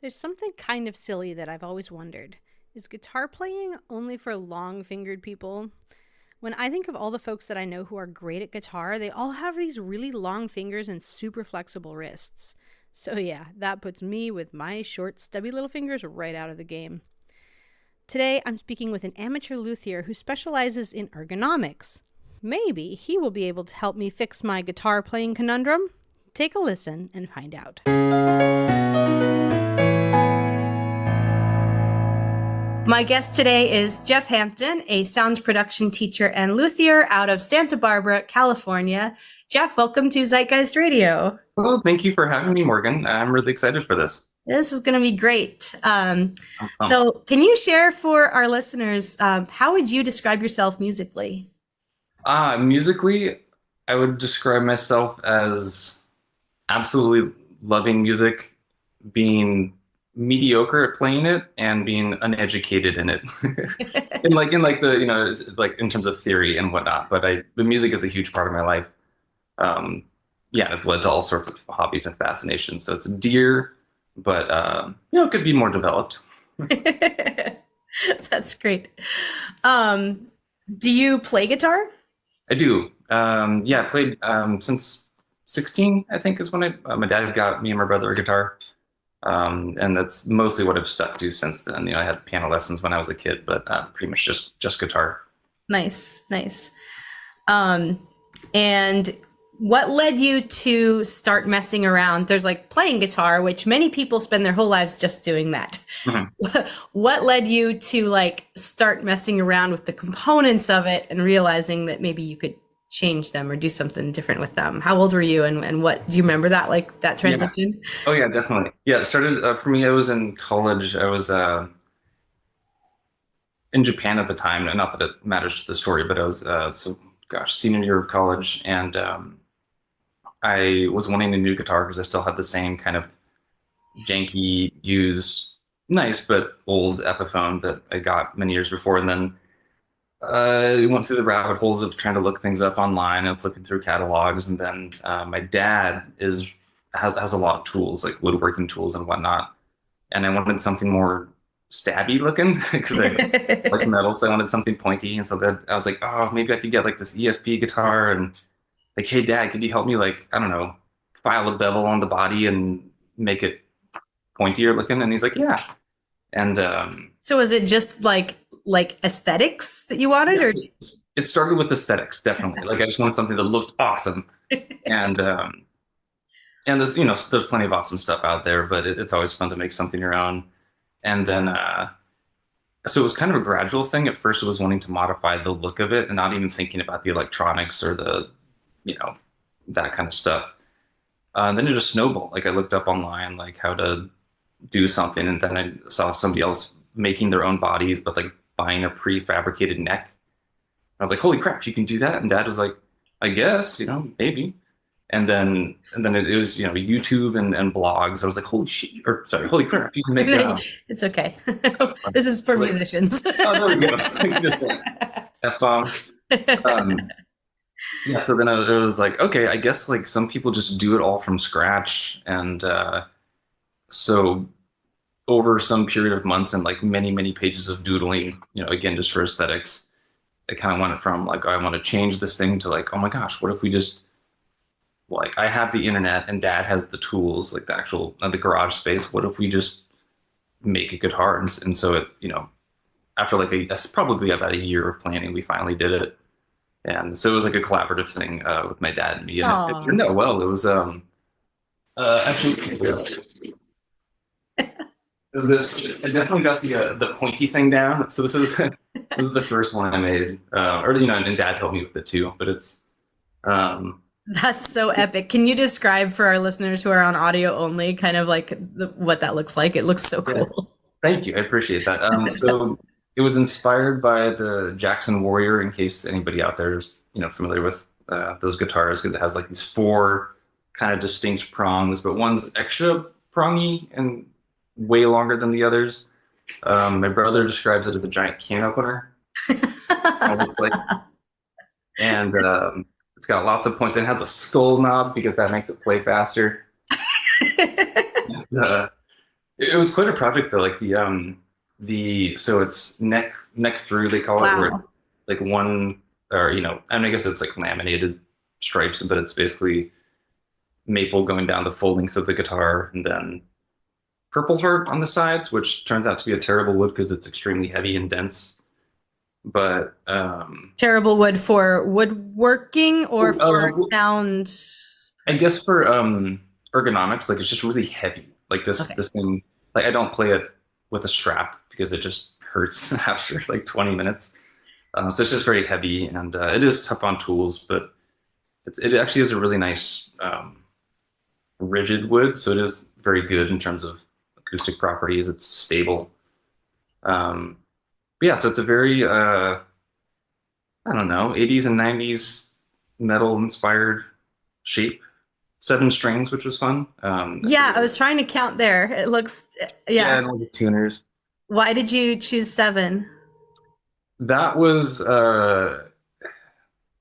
There's something kind of silly that I've always wondered. Is guitar playing only for long fingered people? When I think of all the folks that I know who are great at guitar, they all have these really long fingers and super flexible wrists. So, yeah, that puts me with my short, stubby little fingers right out of the game. Today, I'm speaking with an amateur luthier who specializes in ergonomics. Maybe he will be able to help me fix my guitar playing conundrum. Take a listen and find out. My guest today is Jeff Hampton, a sound production teacher and luthier out of Santa Barbara, California. Jeff, welcome to Zeitgeist Radio. Well, thank you for having me, Morgan. I'm really excited for this. This is going to be great. I'm pumped. So, can you share for our listeners, how would you describe yourself musically? Musically, I would describe myself as absolutely loving music, being mediocre at playing it, and being uneducated in it. in like the like in terms of theory and whatnot. But the music is a huge part of my life. Yeah, it's led to all sorts of hobbies and fascinations. So it's dear, but it could be more developed. That's great. Do you play guitar? I do. Yeah, I played since 16, I think, is when my dad got me and my brother a guitar. And that's mostly what I've stuck to since then. I had piano lessons when I was a kid, but pretty much just guitar. Nice, nice. And what led you to start messing around? There's like playing guitar, which many people spend their whole lives just doing that. Mhm. What led you to like start messing around with the components of it and realizing that maybe you could change them or do something different with them? How old were you and what do you remember that like that Yeah. transition? Oh yeah, definitely. Yeah, it started for me. I was in college. I was in Japan at the time. Not that it matters to the story, but I was senior year of college, and I was wanting a new guitar because I still had the same kind of janky, used, nice but old Epiphone that I got many years before. And then we went through the rabbit holes of trying to look things up online and flipping through catalogs. And then my dad has a lot of tools, like woodworking tools and whatnot. And I wanted something more stabby looking because I like metal, so I wanted something pointy. And so that I was like, oh, maybe I could get like this ESP guitar and like, hey, Dad, could you help me like, I don't know, file a bevel on the body and make it pointier looking? And he's like, yeah. And So is it just like aesthetics that you wanted yeah, or it started with aesthetics, definitely. Like I just wanted something that looked awesome. And there's there's plenty of awesome stuff out there, but it's always fun to make something your own. And then so it was kind of a gradual thing. At first, it was wanting to modify the look of it and not even thinking about the electronics or the you know that kind of stuff. And then it just snowballed. Like I looked up online like how to do something, and then I saw somebody else making their own bodies, but like buying a prefabricated neck. I was like, holy crap, you can do that? And Dad was like, I guess, maybe. And then it was, YouTube and blogs. I was like, holy shit, or sorry, holy crap, you can make it's okay. This is for like, musicians. oh, there we go. It's like just like F-bomb. Um, yeah, so then it was like, okay, I guess like some people just do it all from scratch. And so over some period of months and like many, many pages of doodling, again, just for aesthetics, it kind of went from like, oh, I want to change this thing to like, oh my gosh, what if we just like I have the internet and Dad has the tools, like the actual the garage space. What if we just make a guitar? And so it, after like that's probably about a year of planning, we finally did it. And so it was like a collaborative thing with my dad and me. And it turned out well. It was actually it was this. I definitely got the pointy thing down. So this is this is the first one I made, or and Dad helped me with it too. But it's That's so epic. Can you describe for our listeners who are on audio only kind of like what that looks like? It looks so yeah. cool. Thank you. I appreciate that. So it was inspired by the Jackson Warrior, in case anybody out there is, familiar with those guitars, because it has like these four kind of distinct prongs, but one's extra prongy and way longer than the others. My brother describes it as a giant can opener. Like, and it's got lots of points. It has a skull knob because that makes it play faster. It was quite a project though. Like the so it's neck through they call it, where Wow. like one or I mean I guess it's like laminated stripes, but it's basically maple going down the full length of the guitar, and then Purple Heart on the sides, which turns out to be a terrible wood because it's extremely heavy and dense. But Terrible wood for woodworking or for sound. I guess for ergonomics, like it's just really heavy. Like Okay. this thing, like I don't play it with a strap because it just hurts after like 20 minutes. So it's just very heavy, and it is tough on tools, but it actually is a really nice rigid wood, so it is very good in terms of acoustic properties. It's stable. Um, but yeah, so it's a very I don't know, 80s and 90s metal inspired shape. 7 strings, which was fun. I Yeah, forget. I was trying to count there. It looks, Yeah, yeah. and all the tuners. Why did you choose seven? That was a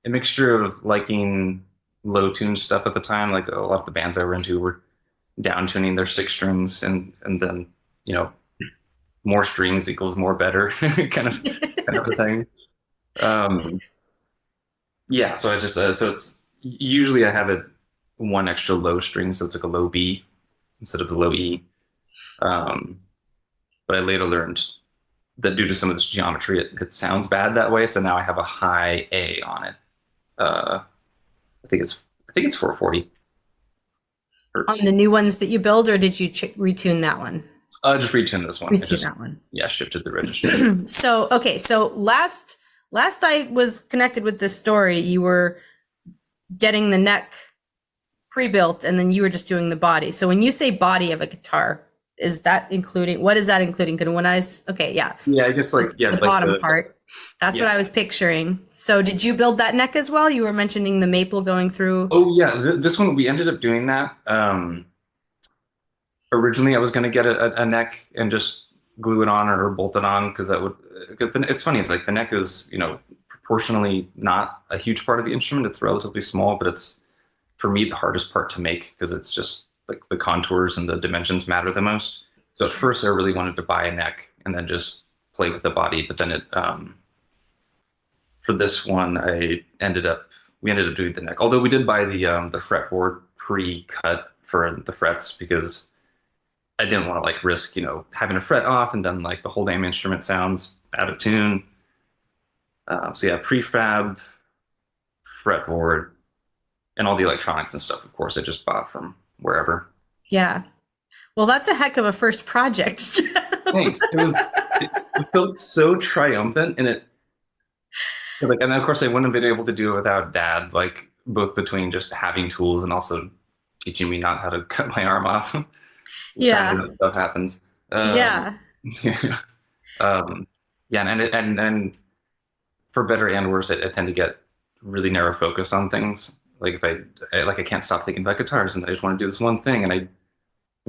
mixture of liking low tuned stuff at the time. Like a lot of the bands I were into were down tuning their 6 strings, and then you know more strings equals more better kind of a thing. Um, yeah, so I just so it's usually I have it one extra low string, so it's like a low B instead of the low E. Um, but I later learned that due to some of this geometry, it sounds bad that way. So now I have a high A on it. Uh, I think it's 440 On hertz. the new ones that you build, or did you retune that one? Just retune this one. It Retune just that one. yeah shifted the register. So, okay, so last I was connected with this story, you were getting the neck pre-built and then you were just doing the body. So when you say body of a guitar, is that including, what is that including? Because when okay, yeah, Yeah, I guess like yeah the like bottom part. That's what yeah. I was picturing. So did you build that neck as well? You were mentioning the maple going through. Oh yeah, this one we ended up doing that. Originally, I was going to get a neck and just glue it on or bolt it on because that would. Because it's funny, like the neck is proportionally not a huge part of the instrument. It's relatively small, but it's for me the hardest part to make because it's just like the contours and the dimensions matter the most. So at first, I really wanted to buy a neck and then just play with the body. But then it for this one, we ended up doing the neck. Although we did buy the fretboard pre-cut for the frets because I didn't want to like risk, having a fret off and then like the whole damn instrument sounds out of tune. So yeah, prefab, fretboard, and all the electronics and stuff. Of course, I just bought from wherever. Yeah. Well, that's a heck of a first project. Thanks. It felt so triumphant, and it like, and of course, I wouldn't have been able to do it without Dad. Like both between just having tools and also teaching me not how to cut my arm off. Apparently, Yeah. that stuff happens. Um, Yeah. yeah. Um, yeah, and for better and worse, I tend to get really narrow focus on things. Like if I can't stop thinking about guitars, and I just want to do this one thing, and I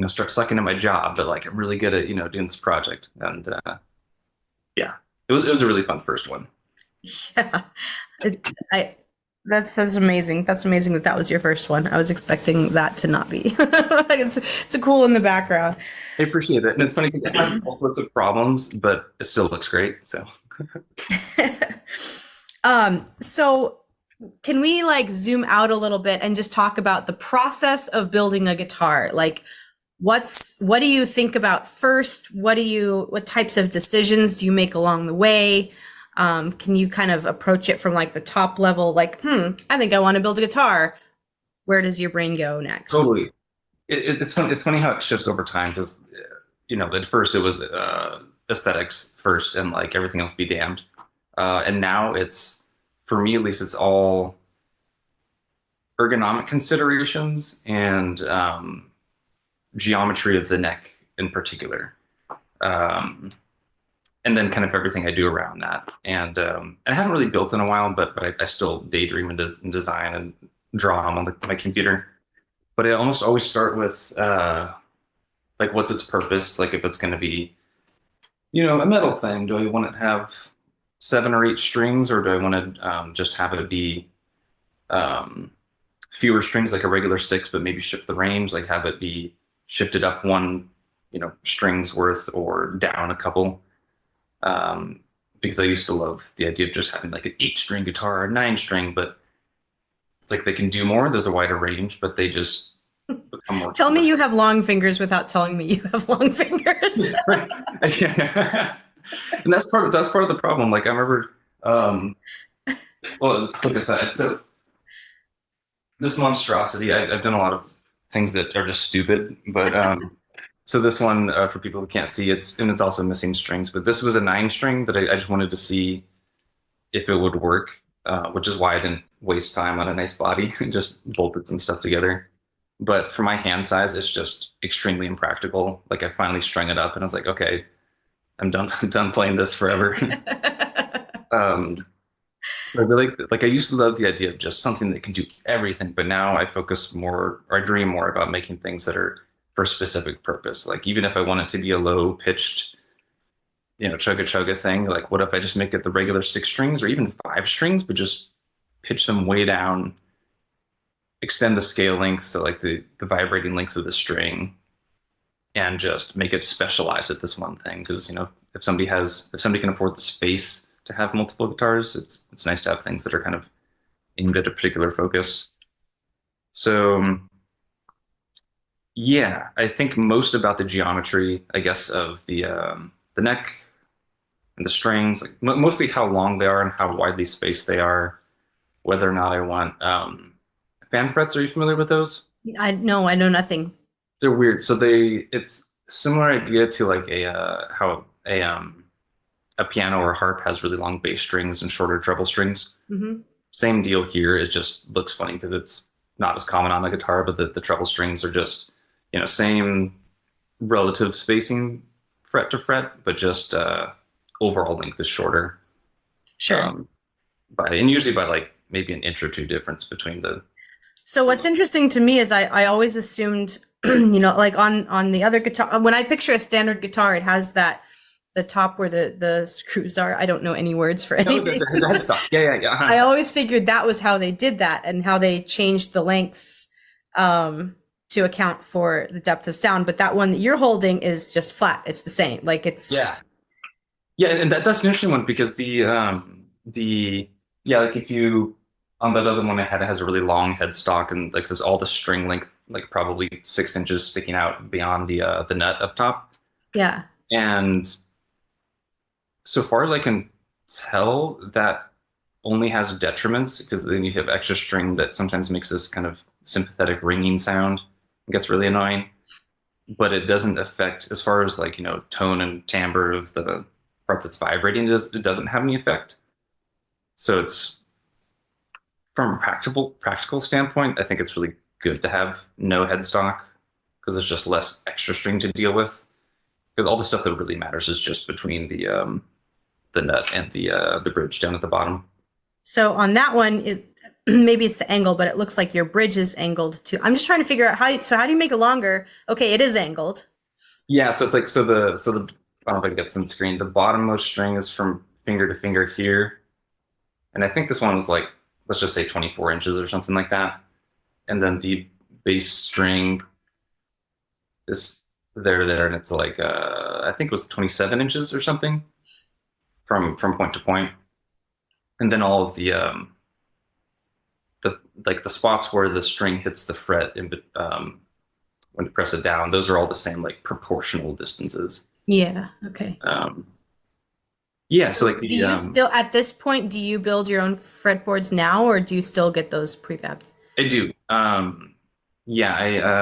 start sucking at my job, but like I'm really good at doing this project, and yeah, it was a really fun first one. Yeah. I that's amazing. That's amazing that that was your first one. I was expecting that to not be. It's a cool in the background. I appreciate it, and it's funny because it has all sorts of problems, but it still looks great. So So can we like zoom out a little bit and just talk about the process of building a guitar? Like what do you think about first? What types of decisions do you make along the way? Can you kind of approach it from like the top level, like, I think I want to build a guitar. Where does your brain go next? totally, it's funny. It's funny how it shifts over time because at first it was aesthetics first, and like everything else be damned. And now it's, for me at least, it's all ergonomic considerations and geometry of the neck in particular. Um, and then kind of everything I do around that. And I haven't really built in a while, but I still daydream and design and draw on my computer. But I almost always start with like what's its purpose? Like if it's going to be, a metal thing, do I want it to have 7 or 8 strings, or do I want to just have it be um, fewer strings, like a regular 6, but maybe shift the range, like have it be shifted up one, strings worth or down a couple. Um, because I used to love the idea of just having like an 8 string guitar or a 9 string, but it's like they can do more. There's a wider range, but they just become more Tell me you cumbersome. have long fingers without telling me you have long fingers. Yeah, right. Yeah. And that's part of the problem. Like I remember, um, well, like I said, so this monstrosity, I've done a lot of things that are just stupid, but so this one for people who can't see, it's also missing strings, but this was a 9 string that I just wanted to see if it would work, which is why I didn't waste time on a nice body and just bolted some stuff together. But for my hand size, it's just extremely impractical. Like I finally strung it up and I was like, okay, I'm done. I'm done playing this forever. um, so I really like. I used to love the idea of just something that can do everything, but now I focus more, or I dream more about making things that are for a specific purpose. Like even if I want it to be a low pitched, chugga chugga thing, like what if I just make it the regular 6 strings or even 5 strings, but just pitch them way down, extend the scale length, so like the vibrating length of the string, and just make it specialized at this one thing. Because if somebody can afford the space to have multiple guitars, it's nice to have things that are kind of aimed at a particular focus. So yeah, I think most about the geometry, I guess, of the neck and the strings, like mostly how long they are and how widely spaced they are, whether or not I want fan frets. Are you familiar with those? I no, I know nothing. They're weird. So it's similar idea to like how a piano or a harp has really long bass strings and shorter treble strings. Hmm. Same deal here. It just looks funny because it's not as common on the guitar, but the treble strings are just, same relative spacing fret to fret, but just overall length is shorter. Sure. Um, and usually by like maybe an inch or two difference between the So what's interesting to me is I always assumed, like on the other guitar, when I picture a standard guitar, it has the top where the screws are. I don't know any words for no anything. the headstock. Yeah, yeah, yeah. I Uh-huh. always figured that was how they did that and how they changed the lengths to account for the depth of sound. But that one that you're holding is just flat. It's the same. Like it's Yeah. Yeah, and that's an interesting one because the yeah, like if you on that other one I had, it has a really long headstock and like there's all the string length like probably 6 inches sticking out beyond the nut up top. yeah, And so far as I can tell, that only has detriments because then you have extra string that sometimes makes this kind of sympathetic ringing sound. It gets really annoying, but it doesn't affect as far as like tone and timbre of the part that's vibrating. It doesn't have any effect. So it's from a practical standpoint, I think it's really good to have no headstock because there's just less extra string to deal with. Because all the stuff that really matters is just between the nut and the bridge down at the bottom. so on that one, maybe it's the angle, but it looks like your bridge is angled too. I'm just trying to figure out how do you make it longer? Okay, it is angled. Yeah, so it's like so the I don't know if I can get some screen. The bottommost string is from finger to finger here, and I think this one was like let's just say 24 inches or something like that. And then the bass string is there, and it's like I think it was 27 inches or something from point to point. And then all of the like the spots where the string hits the fret when you press it down, those are all the same like proportional distances. Yeah. Okay. Um, yeah, so So like do the you still, at this point, do you build your own fretboards now, or do you still get those prefabbed? I do. Yeah,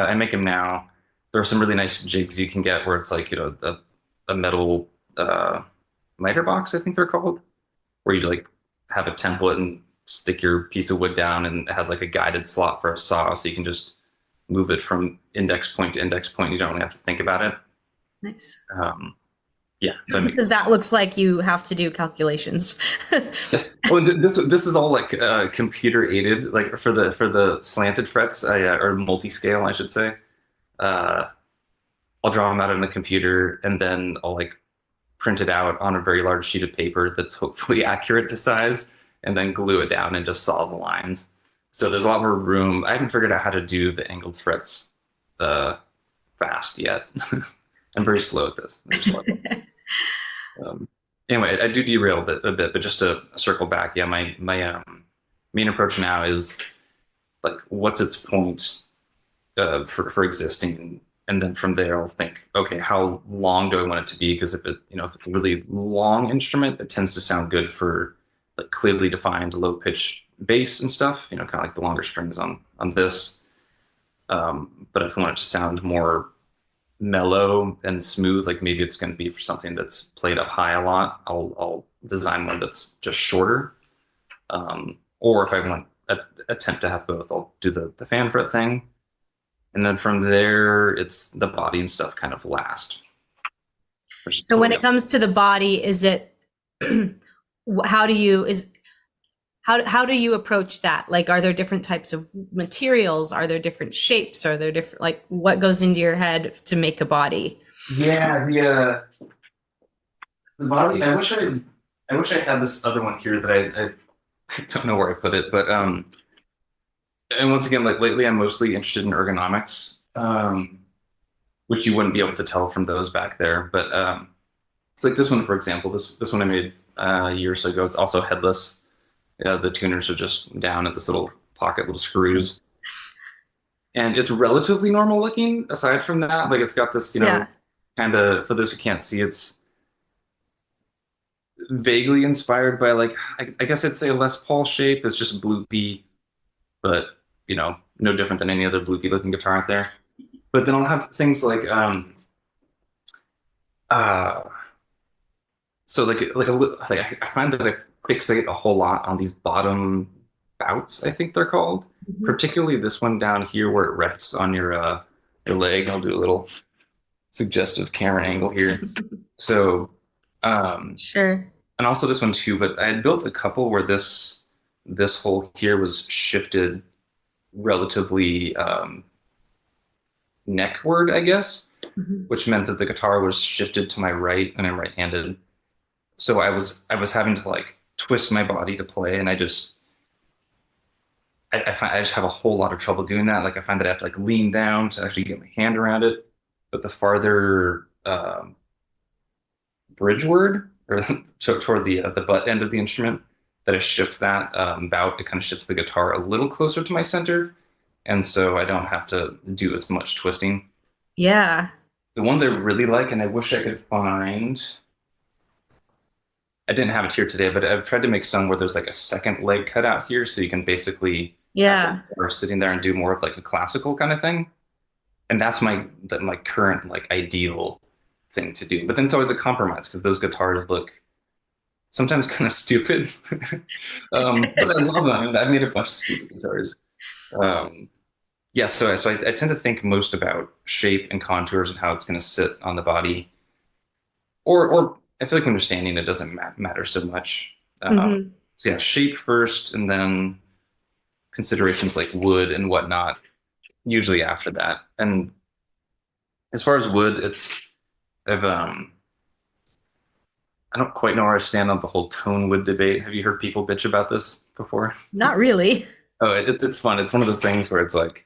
I make them now. There are some really nice jigs you can get where it's like a metal miter box, I think they're called, where you like have a template and stick your piece of wood down, and it has like a guided slot for a saw, so you can just move it from index point to index point. You don't really have to think about it. Nice. Um, yeah, so I make Because that looks like you have to do calculations. yes. Oh, and this is all like computer aided, like for the slanted frets, or multi-scale, I should say. Uh, I'll draw them out on the computer, and then I'll like print it out on a very large sheet of paper that's hopefully accurate to size, and then glue it down and just solve the lines. So there's a lot more room. I haven't figured out how to do the angled frets fast yet. I'm very slow at this. Very slow. Um, anyway, I do derail a bit, but just to circle back, yeah, my main approach now is like, what's its point for existing, and then from there I'll think, okay, how long do I want it to be? Because if it's a really long instrument, it tends to sound good for like clearly defined low pitch bass and stuff. Kind of like the longer strings on this. But if I want it to sound more mellow and smooth, like maybe it's going to be for something that's played up high a lot, I'll design one that's just shorter. Or if I want to attempt to have both, I'll do the fan fret thing, and then from there it's the body and stuff kind of last, which is So when totally it up. comes to the body, is it how do you is how do you approach that? Like, are there different types of materials? Are there different shapes? Are there different, like, what goes into your head to make a body? Yeah, the body. I wish I had this other one here that I don't know where I put it, but and once again, like lately, I'm mostly interested in ergonomics, which you wouldn't be able to tell from those back there. But it's like this one, for example. This one I made a year or so ago. It's also headless. The tuners are just down at this little pocket, little screws, and it's relatively normal looking. Aside from that, like it's got this, Yeah. kind of, for those who can't see, it's vaguely inspired by like I guess I'd say a Les Paul shape. It's just bloopy, but no different than any other bloopy looking guitar out there. But then I'll have things like uh so like I find that I fixate a whole lot on these bottom bouts, I think they're called. Mhm. Particularly this one down here where it rests on your leg. I'll do a little suggestive camera angle here. So um Sure. and also this one too, but I had built a couple where this hole here was shifted relatively neckward, I guess, Mhm. which meant that the guitar was shifted to my right, and I'm right-handed. So I was having to like twist my body to play, and I find I just have a whole lot of trouble doing that. Like I find that I have to like lean down to actually get my hand around it. But the farther bridgeward, or toward the butt end of the instrument, that I shift that bout, it kind of shifts the guitar a little closer to my center, and so I don't have to do as much twisting. Yeah. The ones I really like, and I wish I could find, I didn't have it here today, but I've tried to make some where there's like a second leg cut out here, so you can basically have the Yeah. guitar sitting there and do more of like a classical kind of thing. And that's my current like ideal thing to do. But then it's always a compromise because those guitars look sometimes kind of stupid. But I love them. I've made a bunch of stupid guitars. Um, yeah, so I tend to think most about shape and contours and how it's going to sit on the body, or I feel like understanding it doesn't matter so much. Hmm. So yeah, shape first, and then considerations like wood and whatnot. Usually after that. And as far as wood, I've I don't quite know where I stand on the whole tone wood debate. Have you heard people bitch about this before? Not really. Oh, it's fun. It's one of those things where it's like,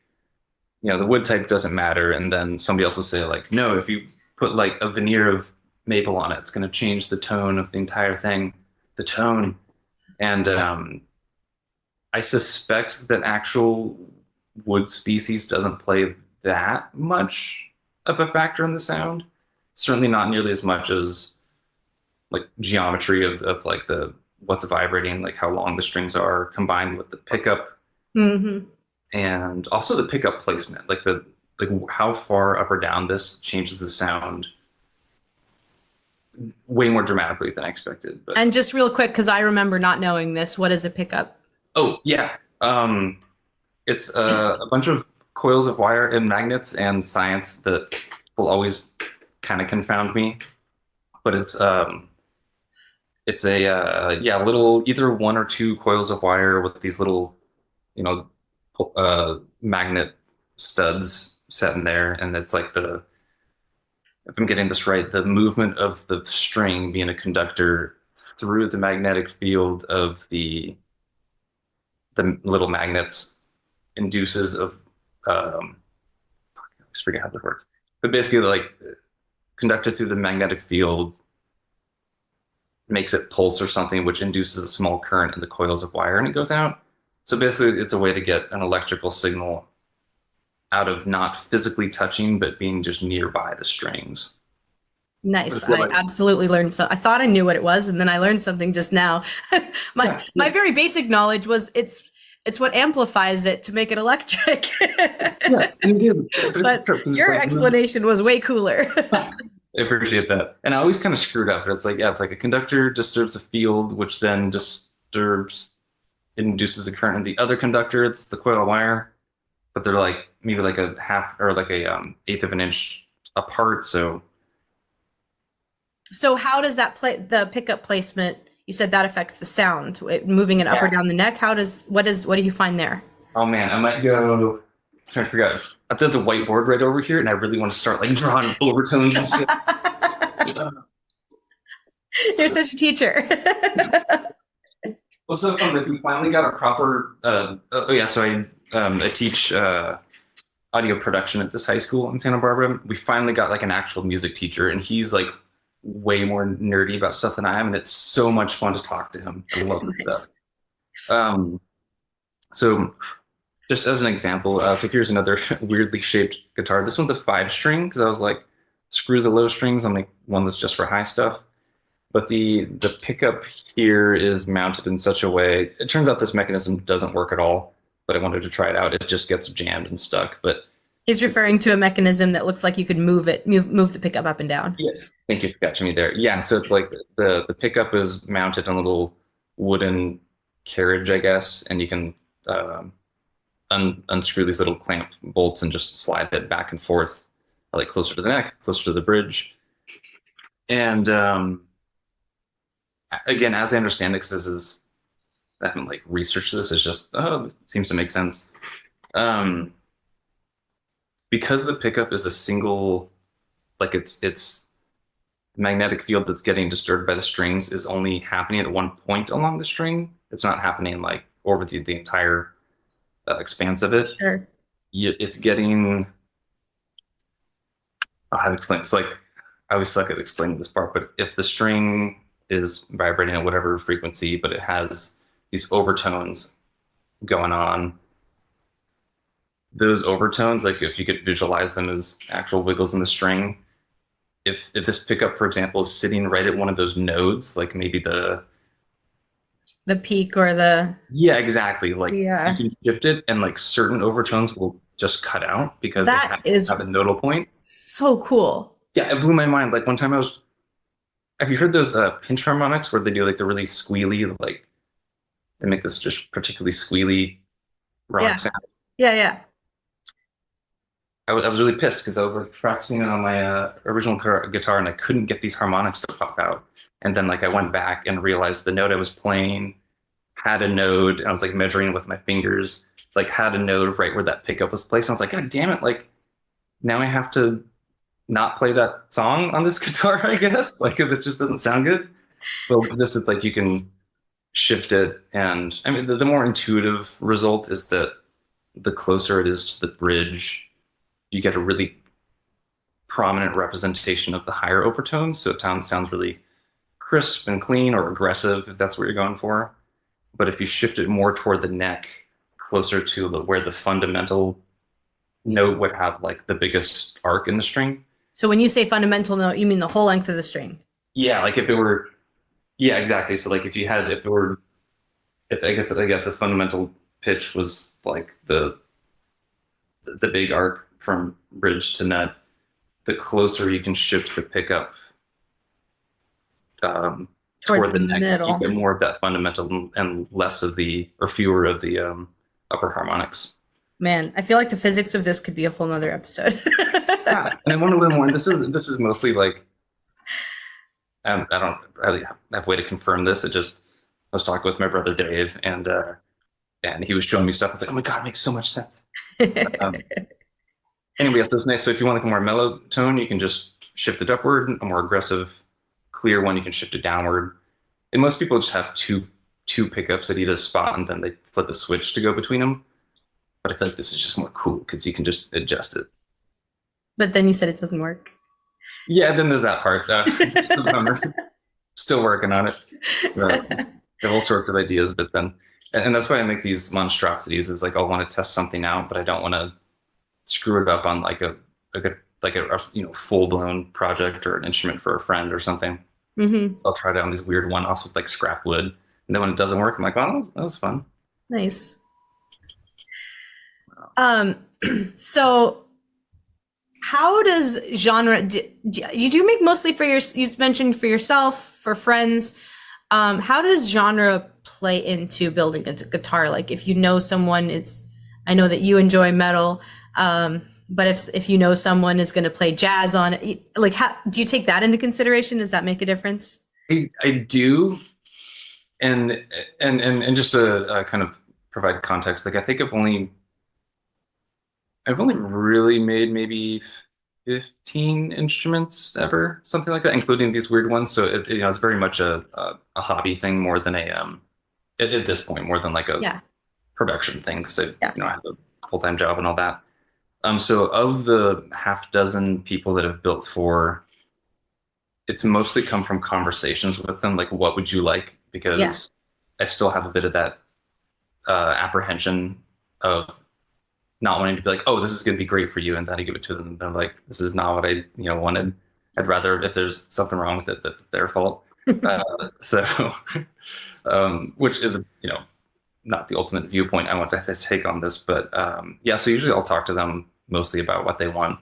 the wood type doesn't matter, and then somebody else will say like, no, if you put like a veneer of maple on it, it's going to change the tone of the entire thing, the tone. And I suspect that actual wood species doesn't play that much of a factor in the sound. Certainly not nearly as much as like geometry of like the what's vibrating, like how long the strings are, combined with the pickup, Hmm. and also the pickup placement, like how far up or down this changes the sound way more dramatically than I expected. But And just real quick, because I remember not knowing this, what is a pickup? oh yeah, it's a bunch of coils of wire and magnets and science that will always kind of confound me. But it's a yeah, little either one or two coils of wire with these little, you know magnet studs set in there, and it's like if I'm getting this right, the movement of the string being a conductor through the magnetic field of the little magnets induces of I forget how this works, but basically like conducted through the magnetic field makes it pulse or something, which induces a small current in the coils of wire and it goes out. So basically, it's a way to get an electrical signal out of not physically touching, but being just nearby the strings. Nice. I absolutely learned so. I thought I knew what it was, and then I learned something just now. My very basic knowledge was it's what amplifies it to make it electric. Yeah, it is. But your explanation was way cooler. I appreciate that. And I always kind of screwed up. It's like, yeah, it's like a conductor disturbs a field, which then disturbs, induces a current in the other conductor. It's the coil wire, but they're like maybe like a half or like a eighth of an inch apart. So how does that the pickup placement? You said that affects the sound, moving it up or down the neck. What do you find there? Oh man, I might go. I'm trying to figure out. There's a whiteboard right over here, and I really want to start like drawing overtones and shit. You're such a teacher. Well, so we finally got a proper. So I teach audio production at this high school in Santa Barbara. We finally got like an actual music teacher, and he's like way more nerdy about stuff than I am, and it's so much fun to talk to him. I love this stuff. So just as an example, so here's another weirdly shaped guitar. This one's a 5-string because I was like, screw the low strings. I'm like one that's just for high stuff. But the pickup here is mounted in such a way. It turns out this mechanism doesn't work at all, but I wanted to try it out. It just gets jammed and stuck. But he's referring to a mechanism that looks like you could move the pickup up and down. Yes, thank you for catching me there. Yeah, so it's like the pickup is mounted on a little wooden carriage, I guess, and you can unscrew these little clamp bolts and just slide it back and forth, like closer to the neck, closer to the bridge. And again, as I understand it, because I haven't like researched this, it's just it seems to make sense. Because the pickup is a single, like it's the magnetic field that's getting disturbed by the strings is only happening at one point along the string. It's not happening like over the entire expanse of it. Sure. It's getting. How to explain? It's like I always suck at explaining this part, but if the string is vibrating at whatever frequency, but it has these overtones going on, those overtones, like if you could visualize them as actual wiggles in the string, if this pickup, for example, is sitting right at one of those nodes, like maybe the peak or the exactly, like you can shift it, and like certain overtones will just cut out because they have a nodal point. So cool. Yeah, it blew my mind. Like one time have you heard those pinch harmonics where they do like the really squealy, like they make this just particularly squealy rock sound? Yeah. I was really pissed because I was like practicing it on my original guitar and I couldn't get these harmonics to pop out. And then like I went back and realized the note I was playing had a node. And I was like measuring with my fingers, like had a node right where that pickup was placed. And I was like, God damn it! Like now I have to not play that song on this guitar, I guess, like because it just doesn't sound good. But with this, it's like you can shift it, and I mean the more intuitive result is that the closer it is to the bridge, you get a really prominent representation of the higher overtones. So it sounds really crisp and clean or aggressive, if that's what you're going for. But if you shift it more toward the neck, closer to where the fundamental note would have like the biggest arc in the string. So when you say fundamental note, you mean the whole length of the string? Yeah, like if it were, exactly. So like if I guess the fundamental pitch was like the big arc from bridge to nut, the closer you can shift the pickup toward the neck, you get more of that fundamental and less of fewer of the upper harmonics. Man, I feel like the physics of this could be a whole nother episode. And I want to learn more. This is mostly like I don't really have a way to confirm this. I was talking with my brother Dave, and he was showing me stuff. I was like, oh my god, it makes so much sense. Anyway, so it's nice. So if you want like a more mellow tone, you can just shift it upward. A more aggressive, clear one, you can shift it downward. And most people just have two pickups at either spot, and then they flip a switch to go between them. But I feel like this is just more cool because you can just adjust it. But then you said it doesn't work. Yeah, then there's that part. Still, still working on it. But I have all sorts of ideas, but then, and that's why I make these monstrosities. Is like I'll want to test something out, but I don't want to screw it up on like a full blown project or an instrument for a friend or something. Mm-hmm. So I'll try it out on these weird one offs with like scrap wood, and then when it doesn't work, I'm like, oh, that was fun. Nice. Um, so how does genre, you do make mostly for you mentioned for yourself, for friends. How does genre play into building a guitar? Like if you know someone, I know that you enjoy metal, but if you know someone is going to play jazz on it, like how do you take that into consideration? Does that make a difference? I do, and just to kind of provide context, like I think I've only really made maybe 15 instruments ever, something like that, including these weird ones. So it's very much a hobby thing more than at this point more than like a Yeah. production thing because Yeah. I have a full-time job and all that. So of the half dozen people that have built for, it's mostly come from conversations with them, like what would you like? Because I still have a bit of that apprehension of not wanting to be like, oh, this is going to be great for you, and then I give it to them, and they're like, this is not what I wanted. I'd rather if there's something wrong with it, that's their fault. So, which is not the ultimate viewpoint I want to take on this, but yeah. So usually I'll talk to them mostly about what they want,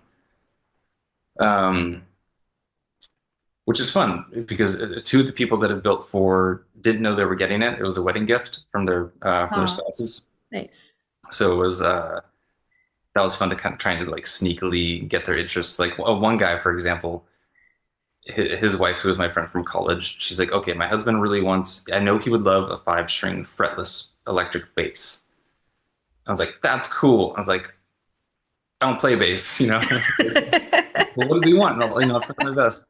which is fun because two of the people that have built for didn't know they were getting it. It was a wedding gift from their spouses. Nice. So it was that was fun to kind of trying to like sneakily get their interest. Like one guy, for example, his wife, who was my friend from college, she's like, okay, my husband really wants, I know he would love a 5-string fretless electric bass. I was like, that's cool. I was like, I don't play bass, well, what does he want? And I'll try my best.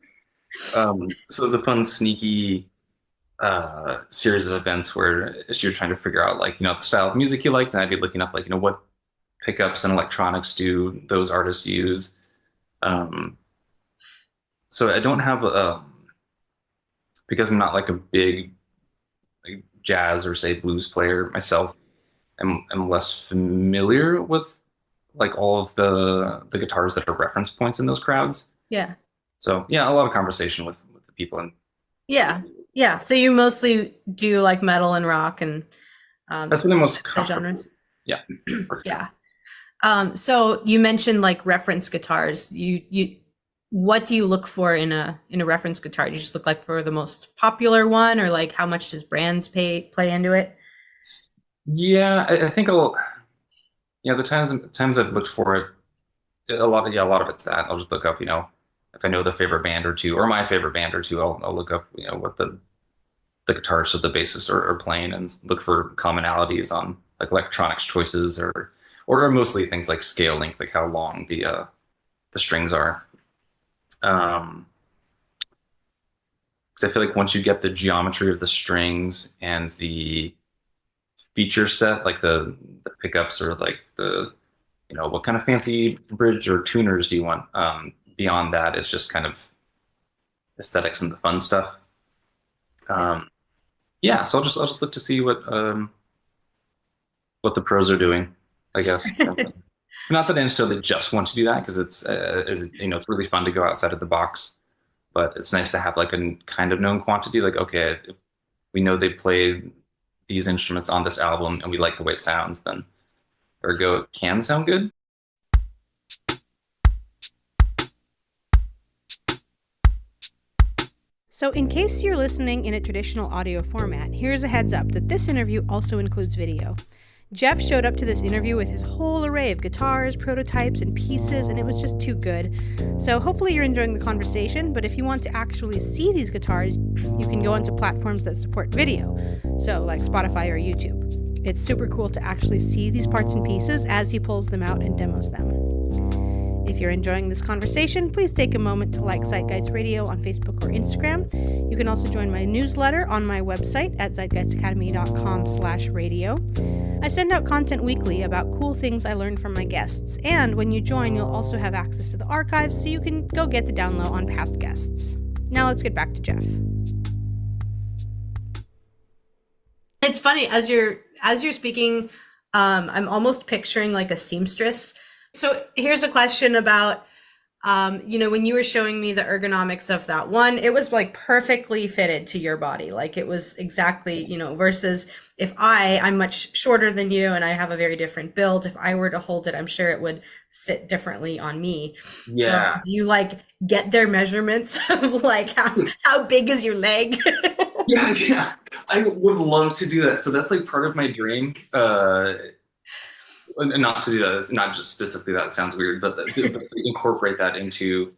So it was a fun, sneaky series of events where you're trying to figure out like, the style of music you liked, and I'd be looking up like, what pickups and electronics do those artists use. So I don't have because I'm not like a big like, jazz or say blues player myself. I'm less familiar with like all of the guitars that are reference points in those crowds. Yeah. So yeah, a lot of conversation with the people and yeah. So you mostly do like metal and rock and that's been the most comfortable genres. Yeah. Yeah. So you mentioned like reference guitars. What do you look for in a reference guitar? Do you just look like for the most popular one, or like how much does brands play into it? Yeah, I think the times I've looked for it, a lot of it's that. I'll just look up, if I know the favorite band or two, or my favorite band or two, I'll look up, what the guitarists or the bassists are playing and look for commonalities on like electronics choices or mostly things like scale length, like how long the strings are. Because I feel like once you get the geometry of the strings and the feature set, like the pickups or like the what kind of fancy bridge or tuners do you want? Beyond that, it's just kind of aesthetics and the fun stuff. Yeah, so I'll just look to see what the pros are doing, I guess. Not that I necessarily just want to do that because it's really fun to go outside of the box, but it's nice to have like a kind of known quantity. Like, okay, if we know they play these instruments on this album and we like the way it sounds, then ergo it can sound good. So in case you're listening in a traditional audio format, here's a heads up that this interview also includes video. Jeff showed up to this interview with his whole array of guitars, prototypes, and pieces, and it was just too good. So hopefully you're enjoying the conversation, but if you want to actually see these guitars, you can go onto platforms that support video, so like Spotify or YouTube. It's super cool to actually see these parts and pieces as he pulls them out and demos them. If you're enjoying this conversation, please take a moment to like Zeitgeist Radio on Facebook or Instagram. You can also join my newsletter on my website at zeitgeistacademy.com/radio. I send out content weekly about cool things I learned from my guests, and when you join, you'll also have access to the archives so you can go get the download on past guests. Now let's get back to Jeff. It's funny, as you're speaking, I'm almost picturing like a seamstress. So here's a question about, when you were showing me the ergonomics of that one, it was like perfectly fitted to your body. Like it was exactly, versus if I'm much shorter than you and I have a very different build, if I were to hold it, I'm sure it would sit differently on me. Yeah. So do you like get their measurements of like how big is your leg? Yeah. I would love to do that. So that's like part of my dream. Not to do that. It's not just specifically that. It sounds weird, but to incorporate that into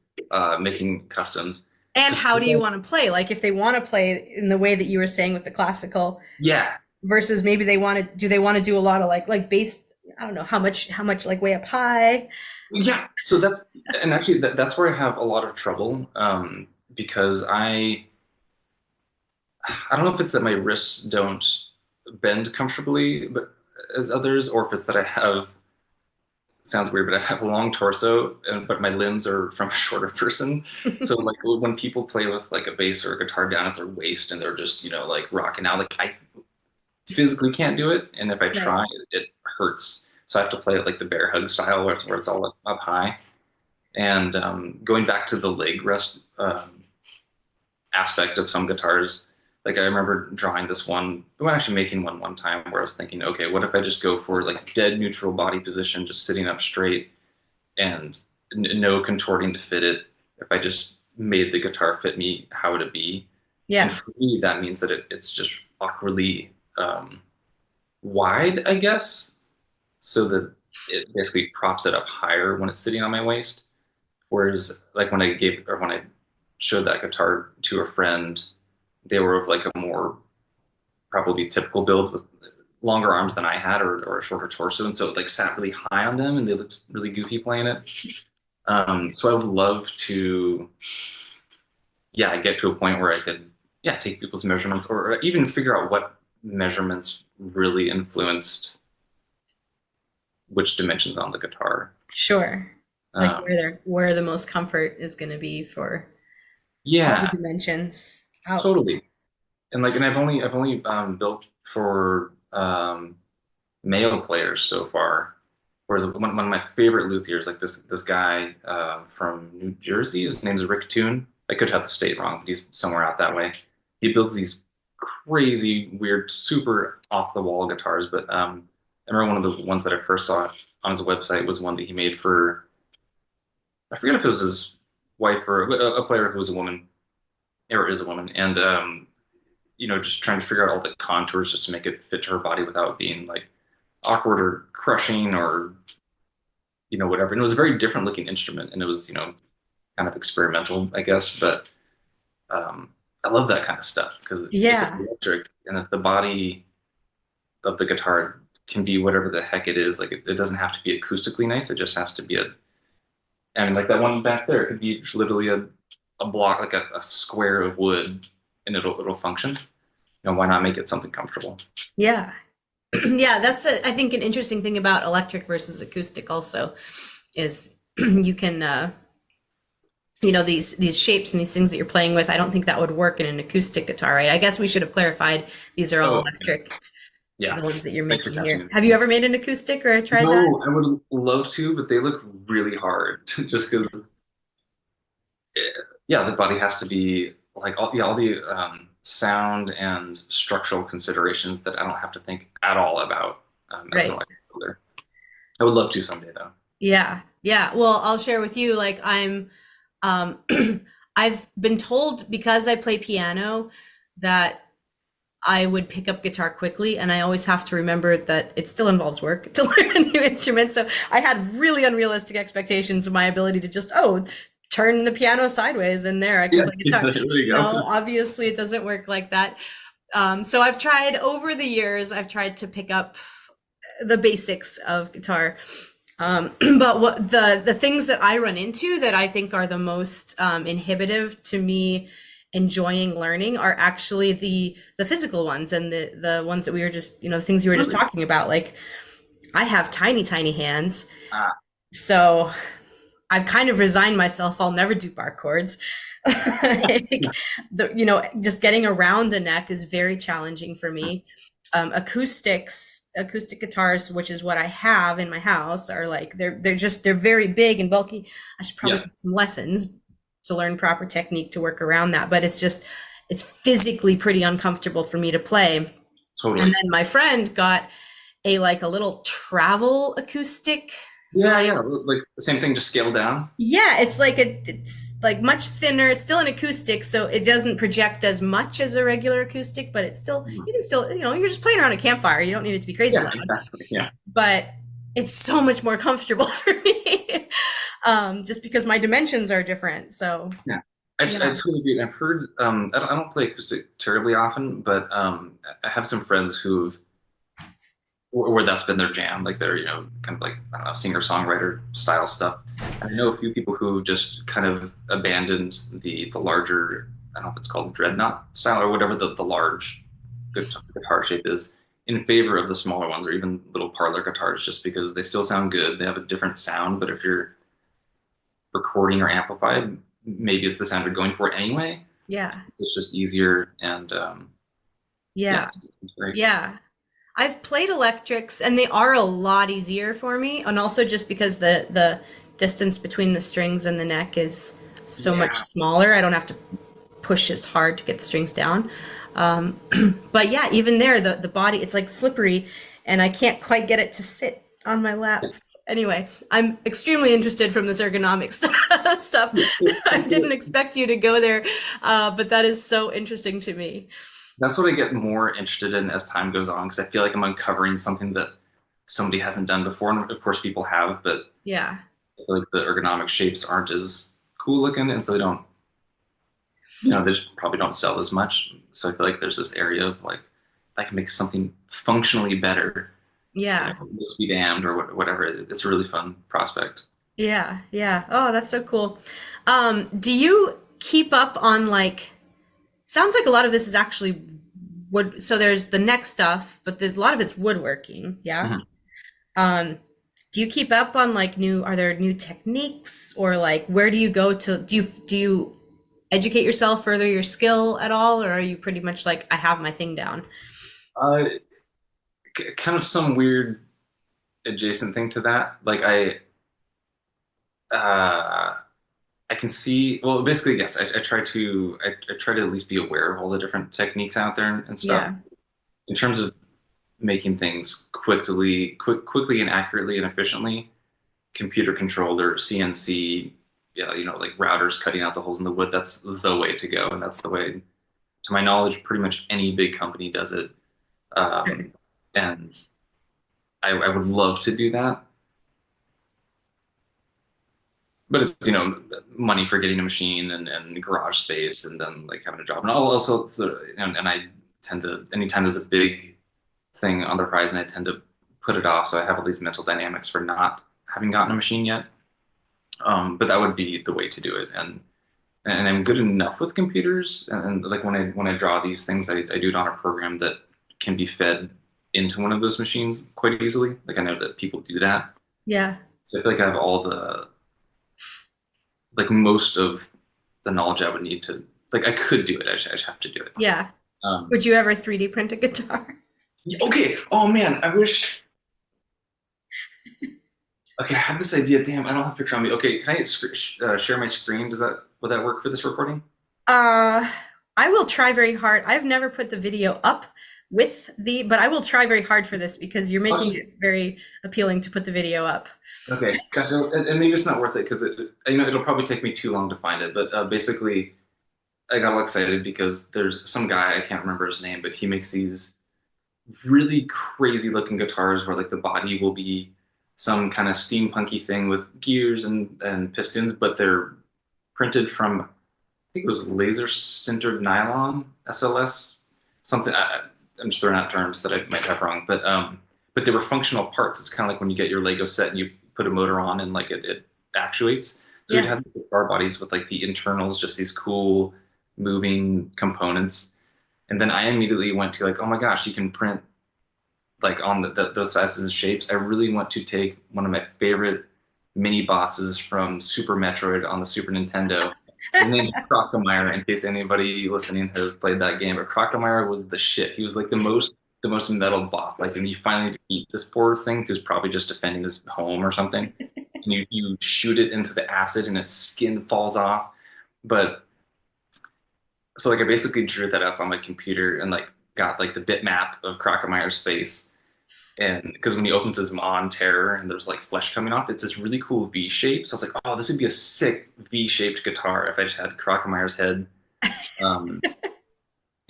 making customs. And how do you want to play? Like if they want to play in the way that you were saying with the classical, yeah, versus maybe they want to do a lot of like bass. I don't know how much like way up high. Yeah. So that's where I have a lot of trouble because I don't know if it's that my wrists don't bend comfortably, but as others, or if it's that I have, sounds weird, but I have a long torso, but my limbs are from a shorter person. So like when people play with like a bass or a guitar down at their waist and they're just, like rocking out, like I physically can't do it. And if I try, it hurts. So I have to play it like the bear hug style where it's all up high. And going back to the leg rest aspect of some guitars, like I remember drawing this one, actually making one time where I was thinking, okay, what if I just go for like dead neutral body position, just sitting up straight and no contorting to fit it. If I just made the guitar fit me, how would it be? Yeah. And for me, that means that it's just awkwardly wide, I guess, so that it basically props it up higher when it's sitting on my waist. Whereas like when I showed that guitar to a friend, they were of like a more probably typical build with longer arms than I had or a shorter torso. And so it like sat really high on them and they looked really goofy playing it. So I would love to, get to a point where I could, take people's measurements or even figure out what measurements really influenced which dimensions on the guitar. Sure. Like where the most comfort is going to be for all the dimensions. Totally. And I've only built for male players so far. Whereas one of my favorite luthiers, like this guy from New Jersey, his name's Rick Toon. I could have the state wrong, but he's somewhere out that way. He builds these crazy, weird, super off the wall guitars. But I remember one of the ones that I first saw on his website was one that he made for, I forget if it was his wife or a player who was a woman, or is a woman, and just trying to figure out all the contours just to make it fit to her body without being like awkward or crushing or whatever. And it was a very different looking instrument, and it was kind of experimental, I guess. But I love that kind of stuff because it's electric, and if the body of the guitar can be whatever the heck it is, like it doesn't have to be acoustically nice. It just has to be like that one back there, it could be literally a block, like a square of wood, and it'll function. Why not make it something comfortable? Yeah. Yeah, that's I think an interesting thing about electric versus acoustic also is you can these shapes and these things that you're playing with, I don't think that would work in an acoustic guitar, right? I guess we should have clarified these are all electric. Yeah. The ones that you're making here. Have you ever made an acoustic or tried that? No, I would love to, but they look really hard just because the body has to be like all the sound and structural considerations that I don't have to think at all about as an electric builder. I would love to someday though. Yeah. Well, I'll share with you, like I'm I've been told because I play piano that I would pick up guitar quickly, and I always have to remember that it still involves work to learn a new instrument. So I had really unrealistic expectations of my ability to just turn the piano sideways and there I can play guitar. There you go. No, obviously it doesn't work like that. So I've tried over the years. I've tried to pick up the basics of guitar. But what the things that I run into that I think are the most inhibitive to me enjoying learning are actually the physical ones and the ones that we were just, the things you were just Really? talking about. Like I have tiny, tiny hands, Ah, so I've kind of resigned myself. I'll never do bar chords. Like, just getting around a neck is very challenging for me. Acoustic guitars, which is what I have in my house, are like they're very big and bulky. I should probably yeah, take some lessons to learn proper technique to work around that. But it's physically pretty uncomfortable for me to play. And totally. then my friend got a little travel acoustic, Yeah, like yeah. Like the same thing, just scaled down. yeah, it's like much thinner. It's still an acoustic, so it doesn't project as much as a regular acoustic, but it's still Mhm. you can still, you're just playing around a campfire. You don't need it to be crazy Yeah, loud, exactly. Yeah, but it's so much more comfortable for me. Just because my dimensions are different. So yeah. I yeah. totally agree. I've heard. I don't play acoustic terribly often, but I have some friends who've where that's been their jam, like they're kind of like I don't know singer-songwriter style stuff. And I know a few people who just kind of abandoned the larger I don't know if it's called dreadnought style or whatever the large guitar shape is in favor of the smaller ones or even little parlor guitars just because they still sound good. They have a different sound, but if you're recording or amplified, maybe it's the sound you're going for anyway. Yeah. It's just easier and yeah, Yeah. it's great. Yeah. I've played electrics and they are a lot easier for me. And also just because the distance between the strings and the neck is so much Yeah. smaller. I don't have to push as hard to get the strings down. But yeah, even there, the body, it's like slippery and I can't quite get it to sit on my lap. Anyway, I'm extremely interested from this ergonomic stuff. I didn't expect you to go there, but that is so interesting to me. That's what I get more interested in as time goes on because I feel like I'm uncovering something that somebody hasn't done before. And of course, people have, but Yeah. I feel like the ergonomic shapes aren't as cool looking, and so they don't, they just probably don't sell as much. So I feel like there's this area of like, if I can make something functionally better, Yeah. looks be damned or whatever. It's a really fun prospect. Yeah. Yeah. Oh, that's so cool. Do you keep up on like, sounds like a lot of this is actually wood. So there's the neck stuff, but there's a lot of it's woodworking. Yeah. Mhm. Um, do you keep up on like are there new techniques or like where do you go to, do you educate yourself, further your skill at all? Or are you pretty much like, I have my thing down? Uh, Kind of some weird adjacent thing to that. Like uh, I can see. Well, basically, yes. I try to at least be aware of all the different techniques out there and stuff. Yeah. In terms of making things quickly and accurately and efficiently, computer controlled or CNC, yeah, like routers cutting out the holes in the wood. That's the way to go, and that's the way, to my knowledge, pretty much any big company does it. Um, and I would love to do that, but it's money for getting a machine and garage space and then like having a job and also and I tend to anytime there's a big thing on the horizon I tend to put it off, so I have all these mental dynamics for not having gotten a machine yet. But that would be the way to do it, and I'm good enough with computers and like when I draw these things I do it on a program that can be fed into one of those machines quite easily. Like I know that people do that, Yeah. so I feel like I have all the like most of the knowledge I would need to like I could do it. I just have to do it. Yeah. Um, Would you ever 3D print a guitar? okay. Oh man, I wish. Okay, I have this idea. Damn, I don't have a picture on me. Okay, can I share my screen? Would that work for this recording? Uh, I will try very hard. I've never put the video up but I will try very hard for this because you're making Okay. it very appealing to put the video up. Okay, gotcha. And maybe it's not worth it because it'll probably take me too long to find it. But basically, I got all excited because there's some guy I can't remember his name, but he makes these really crazy looking guitars where like the body will be some kind of steampunky thing with gears and pistons, but they're printed from I think it was laser sintered nylon SLS something. I'm just throwing out terms that I might have wrong, but they were functional parts. It's kind of like when you get your Lego set and you put a motor on and like it actuates. So we'd Yeah. have the guitar bodies with like the internals, just these cool moving components. And then I immediately went to like, oh my gosh, you can print like on those sizes and shapes. I really want to take one of my favorite mini bosses from Super Metroid on the Super Nintendo. His name is Crocomire, in case anybody listening has played that game. But Crocomire was the shit. He was like the most metal boss. Like, and you finally defeat this poor thing who's probably just defending his home or something. And you shoot it into the acid and its skin falls off. But so like I basically drew that up on my computer and like got like the bitmap of Crocomire's face. And because when he opens his maw in terror and there's like flesh coming off, it's this really cool V shape. So I was like, oh, this would be a sick V-shaped guitar if I just had Crocomire's head. Um,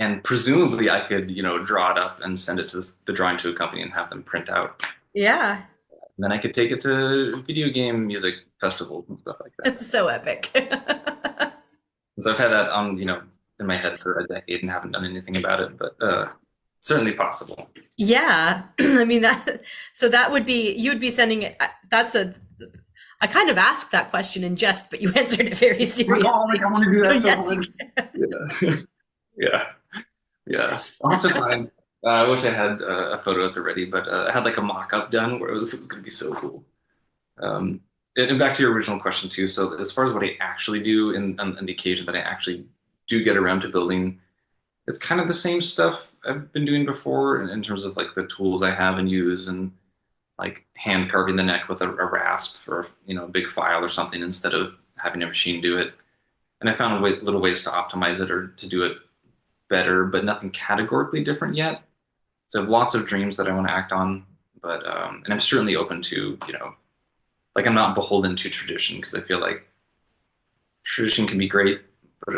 and presumably I could, draw it up and send it to the drawing to a company and have them print out. Yeah. And then I could take it to video game music festivals and stuff like that. It's so epic. So I've had that on, in my head for a decade and haven't done anything about it, but certainly possible. Yeah. I mean that would be you'd be sending it I kind of asked that question in jest, but you answered it very seriously. Oh, like I want to do that so Yes. much. Yeah. Yeah. I'll have to find. I wish I had a photo at the ready, but I had like a mock-up done where it was going to be so cool. And back to your original question too. So as far as what I actually do and on the occasion that I actually do get around to building, it's kind of the same stuff I've been doing before in terms of like the tools I have and use and like hand carving the neck with a rasp or a big file or something instead of having a machine do it. And I found little ways to optimize it or to do it better, but nothing categorically different yet. So I have lots of dreams that I want to act on, but and I'm certainly open to like I'm not beholden to tradition because I feel like tradition can be great, but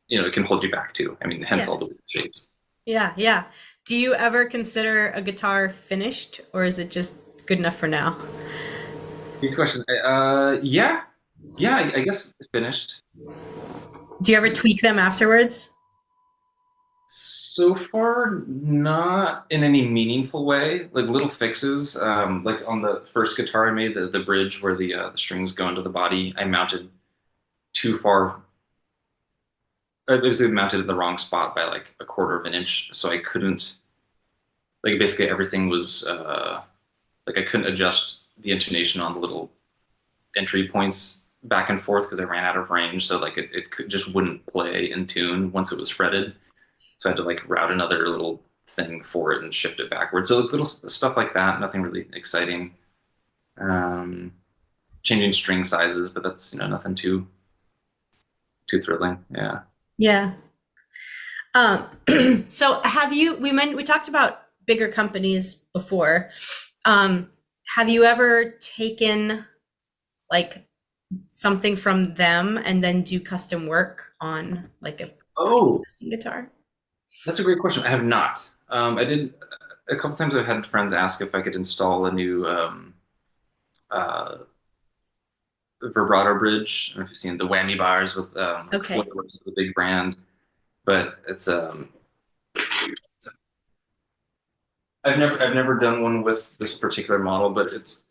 it can hold you back too. I mean, hence Yeah. all the weird shapes. Yeah, yeah. Do you ever consider a guitar finished or is it just good enough for now? Good question. Yeah, yeah. I guess finished. Do you ever tweak them afterwards? So far, not in any meaningful way. Like little fixes. Like on the first guitar I made, the bridge where the strings go into the body, I mounted too far. I basically mounted in the wrong spot by like a quarter of an inch, so I couldn't. Like basically everything was like I couldn't adjust the intonation on the little entry points back and forth because I ran out of range. So like just wouldn't play in tune once it was fretted. So I had to like route another little thing for it and shift it backwards. So like, little stuff like that, nothing really exciting. Um, Changing string sizes, but that's nothing too thrilling. Yeah. Yeah. Um, so we talked about bigger companies before. Have you ever taken like something from them and then do custom work on like a Oh, existing guitar? that's a great question. I have not. I did a couple times. I've had friends ask if I could install a new uh, vibrato bridge. I don't know if you've seen the whammy bars with like Okay. Floyd, which is the big brand, but it's I've never done one with this particular model, but it's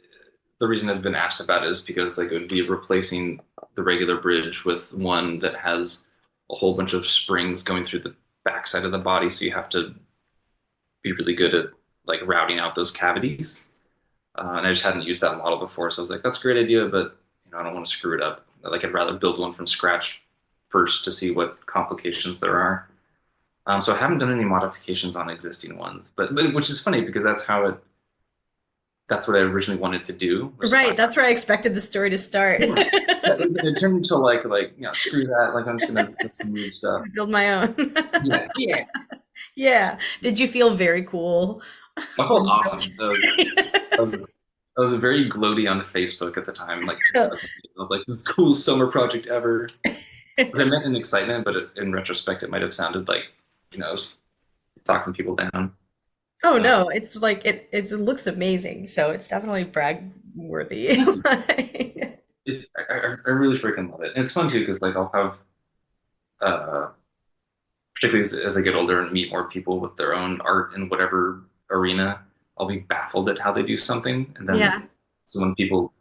the reason I've been asked about it is because like it would be replacing the regular bridge with one that has a whole bunch of springs going through the backside of the body, so you have to be really good at like routing out those cavities. And I just hadn't used that model before, so I was like, that's a great idea, but I don't want to screw it up. Like I'd rather build one from scratch first to see what complications there are. So I haven't done any modifications on existing ones, but which is funny because that's what I originally wanted to do. Right, that's where I expected the story to start. Yeah. It turned into like screw that. Like I'm just gonna put some weird stuff. Build my own. Yeah, yeah. Yeah. Did you feel very cool? I felt awesome. I was very gloaty on Facebook at the time. Like I was like, this cool summer project ever. But I meant in excitement, but in retrospect, it might have sounded like I was talking people down. Oh no, it's like it looks amazing, so it's definitely brag worthy. I really freaking love it. And it's fun too because like I'll have particularly as I get older and meet more people with their own art in whatever arena, I'll be baffled at how they do something, and then Yeah. So when people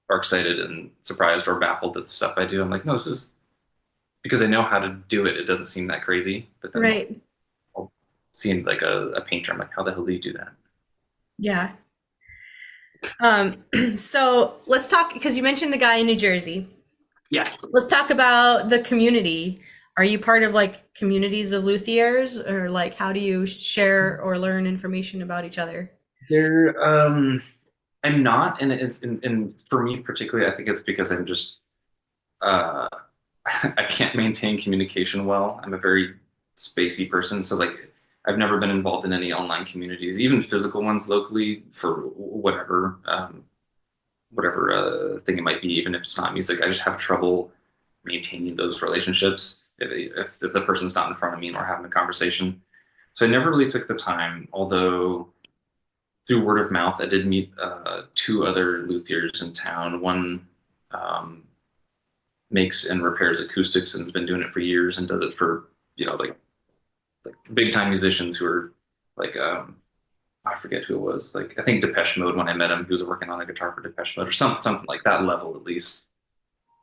are excited and surprised or baffled at the stuff I do, I'm like, no, this is because I know how to do it. It doesn't seem that crazy. But then Right. I'll see like a painter. I'm like, how the hell do you do that? Yeah. So let's talk because you mentioned the guy in New Jersey. Yeah. Let's talk about the community. Are you part of like communities of luthiers, or like how do you share or learn information about each other? There, I'm not, and and for me particularly, I think it's because I'm just uh, I can't maintain communication well. I'm a very spacey person, so like I've never been involved in any online communities, even physical ones locally for whatever thing it might be, even if it's not music. I just have trouble maintaining those relationships if the person's not in front of me and we're having a conversation. So I never really took the time, although through word of mouth, I did meet two other luthiers in town. One um, makes and repairs acoustics and has been doing it for years and does it for like big time musicians who are like I forget who it was. Like I think Depeche Mode when I met him, he was working on a guitar for Depeche Mode or something like that level at least.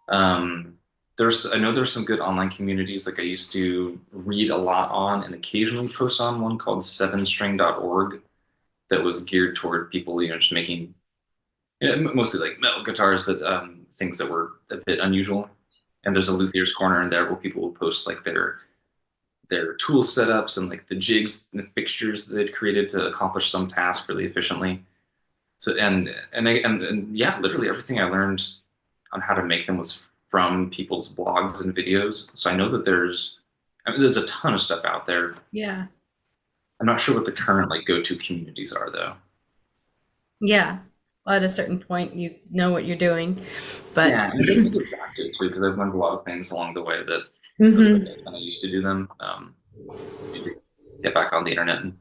Um, I know there's some good online communities like I used to read a lot on and occasionally post on one called sevenstring.org that was geared toward people, just making mostly like metal guitars, but things that were a bit unusual. And there's a luthier's corner in there where people will post like their tool setups and like the jigs and the fixtures that they've created to accomplish some task really efficiently. So and yeah, literally everything I learned on how to make them was from people's blogs and videos. So I know that there's a ton of stuff out there. Yeah. I'm not sure what the current like go-to communities are though. Yeah. Well, at a certain point, you know what you're doing, but Yeah, and it's good to get back to it too because I've learned a lot of things along the way that the way Mhm. I kind of used to do them. Need to get back on the internet and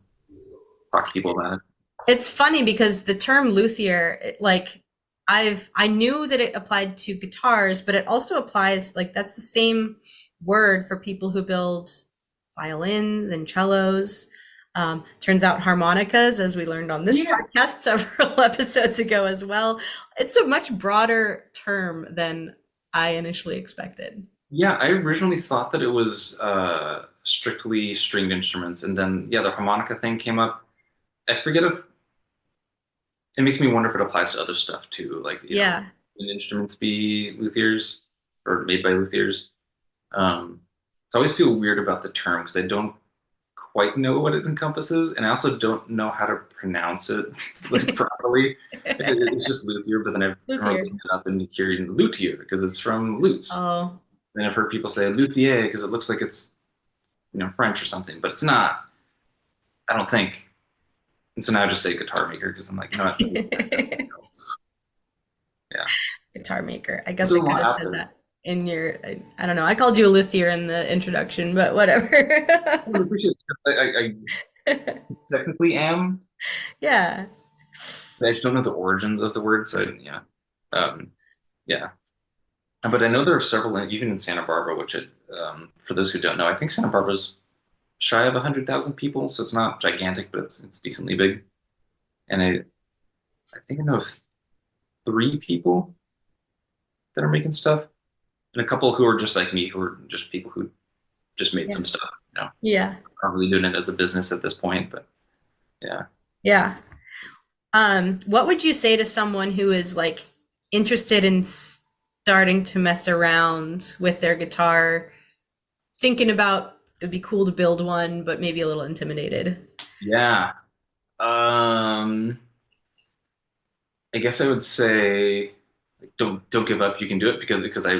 talk to people about it. It's funny because the term luthier, I knew that it applied to guitars, but it also applies like that's the same word for people who build violins and cellos. Turns out harmonicas, as we learned on this Yeah, podcast several episodes ago as well. It's a much broader term than I initially expected. yeah. I originally thought that it was strictly stringed instruments, and then yeah, the harmonica thing came up. I forget if it makes me wonder if it applies to other stuff too, like Yeah. can instruments be luthiers or made by luthiers? So I always feel weird about the term because I don't quite know what it encompasses, and I also don't know how to pronounce it like properly. It's just luthier, but then I've heard Luthier. looking it up and hearing luthier because it's from lutes. Oh, Then I've heard people say luthier because it looks like it's French or something, but it's not. I don't think. And so now I just say guitar maker because I'm like, yeah. guitar maker. I There's guess a I could lot have out said there. that in your, I don't know. I called you a luthier in the introduction, but whatever. I appreciate it. I technically am, Yeah. but I just don't know the origins of the word. So yeah, um, yeah. But I know there are several, even in Santa Barbara, for those who don't know, I think Santa Barbara's shy of 100,000 people, so it's not gigantic, but it's decently big. And I think I know of three people that are making stuff, and a couple who are just like me, who are just people who just made Yeah. some stuff. Yeah. Aren't really doing it as a business at this point, but yeah. Yeah. What would you say to someone who is like interested in starting to mess around with their guitar, thinking about it'd be cool to build one, but maybe a little intimidated? Yeah. Um, I guess I would say like, don't give up. You can do it because I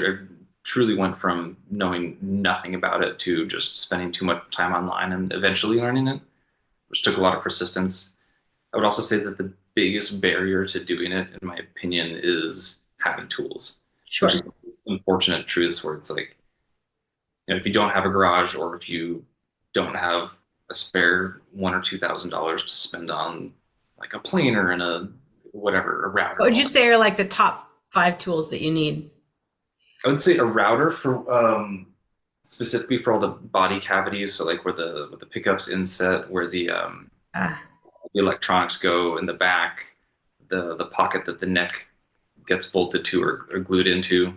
truly went from knowing nothing about it to just spending too much time online and eventually learning it, which took a lot of persistence. I would also say that the biggest barrier to doing it, in my opinion, is having tools, which is Sure. unfortunate truths where it's like, if you don't have a garage or if you don't have a spare $1,000 or $2,000 to spend on like a planer and a whatever, a router What and would all you that. say are like the top 5 tools that you need? I would say a router for specifically for all the body cavities, so like where the pickups inset, where the Ah, electronics go in the back, the pocket that the neck gets bolted to or glued into.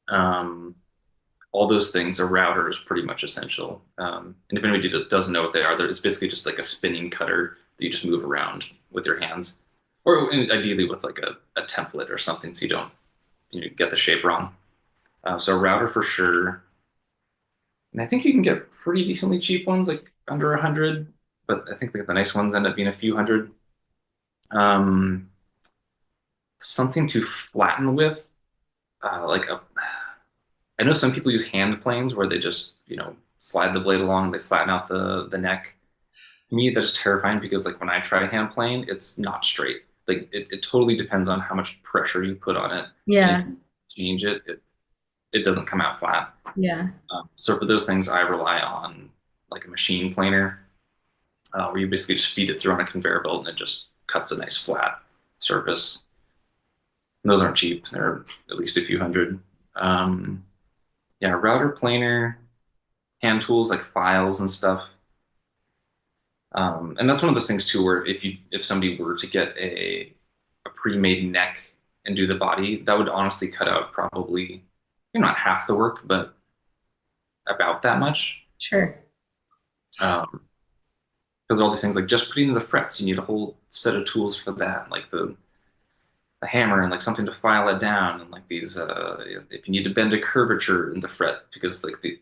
Um, all those things, a router is pretty much essential. And if anybody doesn't know what they are, it's basically just like a spinning cutter that you just move around with your hands, or ideally with like a template or something, so you don't get the shape wrong. So a router for sure, and I think you can get pretty decently cheap ones, like under 100, but I think like the nice ones end up being a few hundred. Um, Something to flatten with, like a I know some people use hand planes where they just, slide the blade along, they flatten out the neck. To me, that's terrifying because like when I try to hand plane, it's not straight. Like it totally depends on how much pressure you put on it. And if Yeah. you change it doesn't come out flat. Yeah. So for those things, I rely on like a machine planer, where you basically just feed it through on a conveyor belt and it just cuts a nice flat surface. And those aren't cheap. They're at least a few hundred. Um, yeah, router planer, hand tools like files and stuff. And that's one of those things too, where if somebody were to get a pre-made neck and do the body, that would honestly cut out probably, not half the work, but about that much. Sure. Because all these things like just putting in the frets, you need a whole set of tools for that, like the hammer and like something to file it down, and like these if you need to bend a curvature in the fret, because like the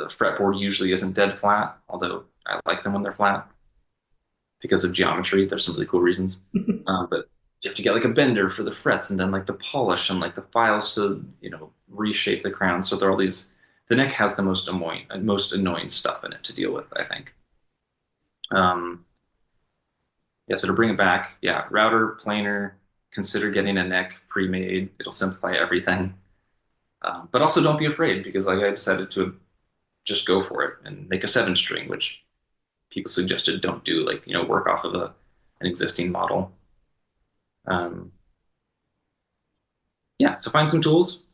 fretboard usually isn't dead flat, although I like them when they're flat because of geometry. There's some really cool reasons. But you have to get like a bender for the frets, and then like the polish and like the files to reshape the crown. So there are all these. The neck has the most annoying stuff in it to deal with, I think. Yeah, so to bring it back, yeah, router, planer. Consider getting a neck pre-made. It'll simplify everything. But also don't be afraid, because like I decided to just go for it and make a 7-string, which people suggested don't do, like, work off of an existing model. Yeah, so find some tools,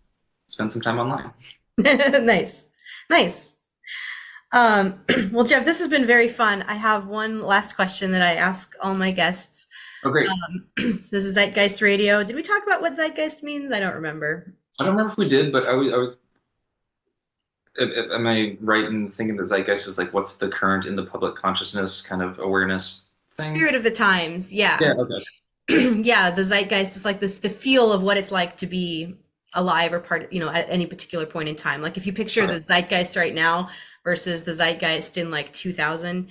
spend some time online. Nice. Nice. Well, Jeff, this has been very fun. I have one last question that I ask all my guests. Oh, great. This is Zeitgeist Radio. Did we talk about what zeitgeist means? I don't remember. I don't remember if we did, but am I right in thinking that zeitgeist is like what's the current in the public consciousness kind of awareness thing? Spirit of the times. Yeah. Yeah, okay. Yeah, the zeitgeist is like the feel of what it's like to be alive or part, at any particular point in time. Like if you picture the zeitgeist right now versus the zeitgeist in like 2000,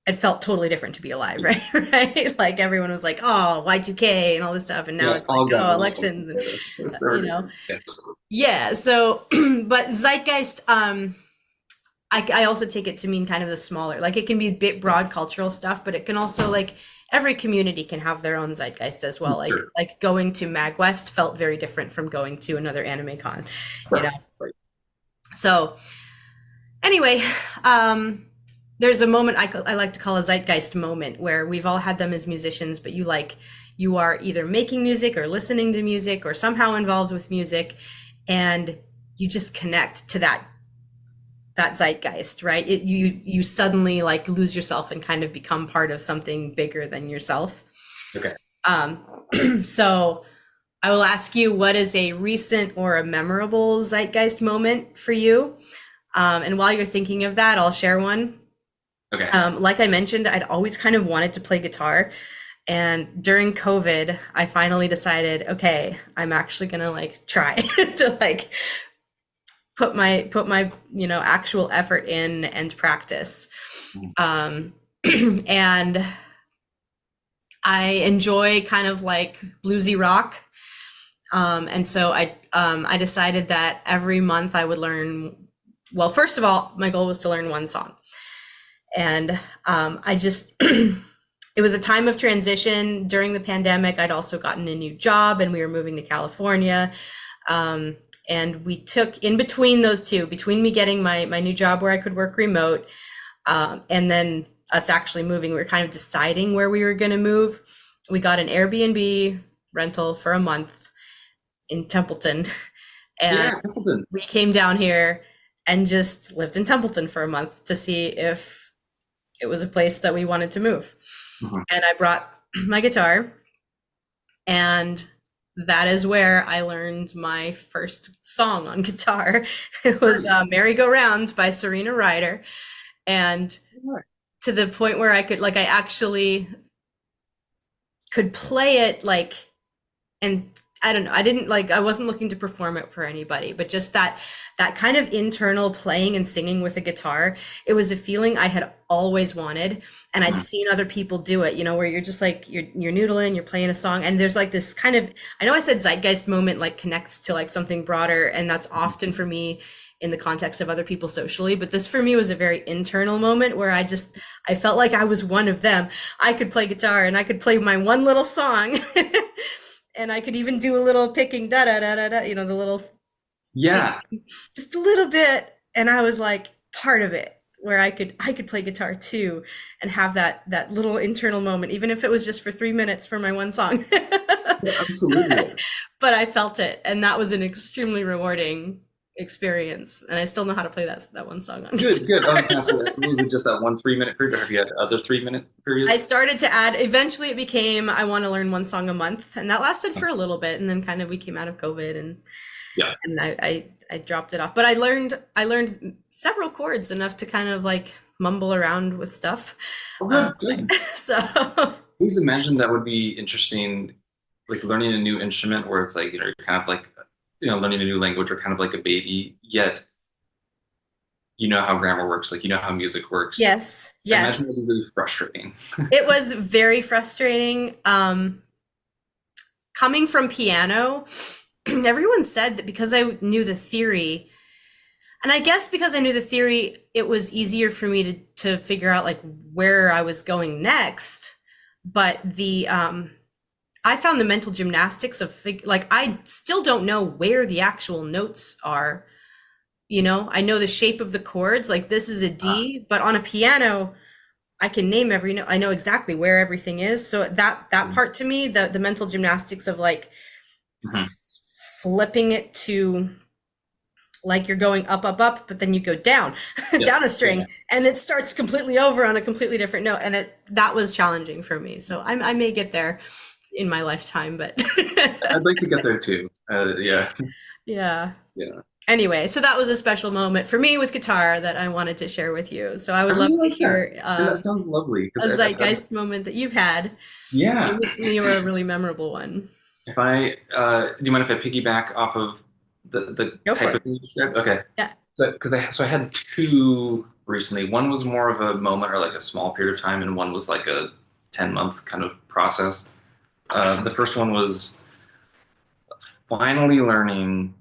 it felt totally different to be alive, right? Right? Like everyone was like, oh, Y2K and all this stuff. And now it's like, oh, elections. And, Yeah. So, but zeitgeist, I also take it to mean kind of the smaller, like it can be a bit broad cultural stuff, but it can also like every community can have their own zeitgeist as well. Like going to MagWest felt very different from going to another anime con, Right. So anyway, there's a moment I like to call a zeitgeist moment where we've all had them as musicians, but you are either making music or listening to music or somehow involved with music, and you just connect to that zeitgeist, right? You suddenly like lose yourself and kind of become part of something bigger than yourself. Okay. So I will ask you, what is a recent or a memorable zeitgeist moment for you? And while you're thinking of that, I'll share one. Okay. Like I mentioned, I'd always kind of wanted to play guitar. And during COVID, I finally decided, okay, I'm actually gonna like try to like put my actual effort in and practice. And I enjoy kind of like bluesy rock. And so I decided that every month I would learn, well, first of all, my goal was to learn one song. And I just, it was a time of transition during the pandemic. I'd also gotten a new job and we were moving to California. And we took in between those two, between me getting my new job where I could work remote, and then us actually moving, we were kind of deciding where we were going to move. We got an Airbnb rental for a month in Templeton. And we came down here and just lived in Templeton for a month to see if it was a place that we wanted to move. And I brought my guitar And that is where I learned my first song on guitar. It was Merry Go Round by Serena Ryder. And to the point where I could, like, I actually could play it, like, and I don't know, I didn't like, I wasn't looking to perform it for anybody, but just that kind of internal playing and singing with a guitar, it was a feeling I had always wanted. And I'd seen other people do it, you know, where you're just like, you're noodling, you're playing a song, and there's like this kind of, I know I said zeitgeist moment, like, connects to like something broader, and that's often for me in the context of other people socially, but this for me was a very internal moment where I felt like I was one of them. I could play guitar and I could play my one little song. And I could even do a little picking, da da da da da, you know, the little Yeah. thing, just a little bit. And I was like part of it, where I could play guitar too, and have that little internal moment, even if it was just for 3 minutes for my one song. Absolutely. But I felt it, and that was an extremely rewarding experience. And I still know how to play that one song on guitar. Good, good. I was gonna say, was it just that one 3 minute period, or have you had other 3 minute I periods? started to add, eventually it became, I want to learn one song a month, and that lasted for a little bit, and then kind of we came out of COVID, Yeah. and I dropped it off. But I learned several chords, enough to kind of like mumble around with stuff. Oh, Um, good, good. so Please imagine that would be interesting, like learning a new instrument where it's like, you're kind of like, learning a new language or kind of like a baby, yet you know how grammar works, like you know how music works. yes, I imagine yes, it would be really frustrating. it was very frustrating. Coming from piano, everyone said that because I knew the theory, and I guess because I knew the theory, it was easier for me to figure out like where I was going next. But the I found the mental gymnastics of like, I still don't know where the actual notes are. You know, I know the shape of the chords, like this is a Uh, D, but on a piano, I can name every note. I know exactly where everything is. So that part, to me, the mental gymnastics of like mhm. flipping it to, like, you're going up, up, up, but then you go down, Yep. down a Yeah. string, and it starts completely over on a completely different note. And that was challenging for me. So I may get there in my lifetime, but I'd like to get there too. Yeah. yeah. Yeah. Anyway, so that was a special moment for me with guitar that I wanted to share with you. So I I would love really to like that. hear And that sounds lovely because a zeitgeist moment that you've had, yeah. recently, or a really memorable one. If I do you mind if I piggyback off of the Go for type of it. thing you described? Okay. Yeah. So I had two recently. One was more of a moment or like a small period of time, and one was like a 10-month kind of process. The first one was finally learning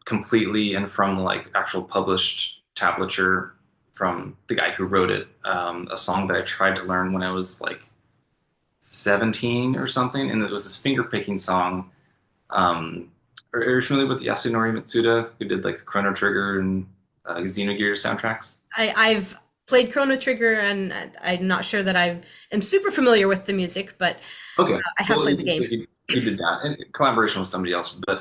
completely and from like actual published tablature from the guy who wrote it. A song that I tried to learn when I was like 17 or something, and it was this finger picking song. Are you familiar with Yasunori Mitsuda, who did like the Chrono Trigger and Xenogears soundtracks? I've played Chrono Trigger, and I'm not sure that I am super familiar with the music, but Okay, I have well, played the so game. he did that in collaboration with somebody else, but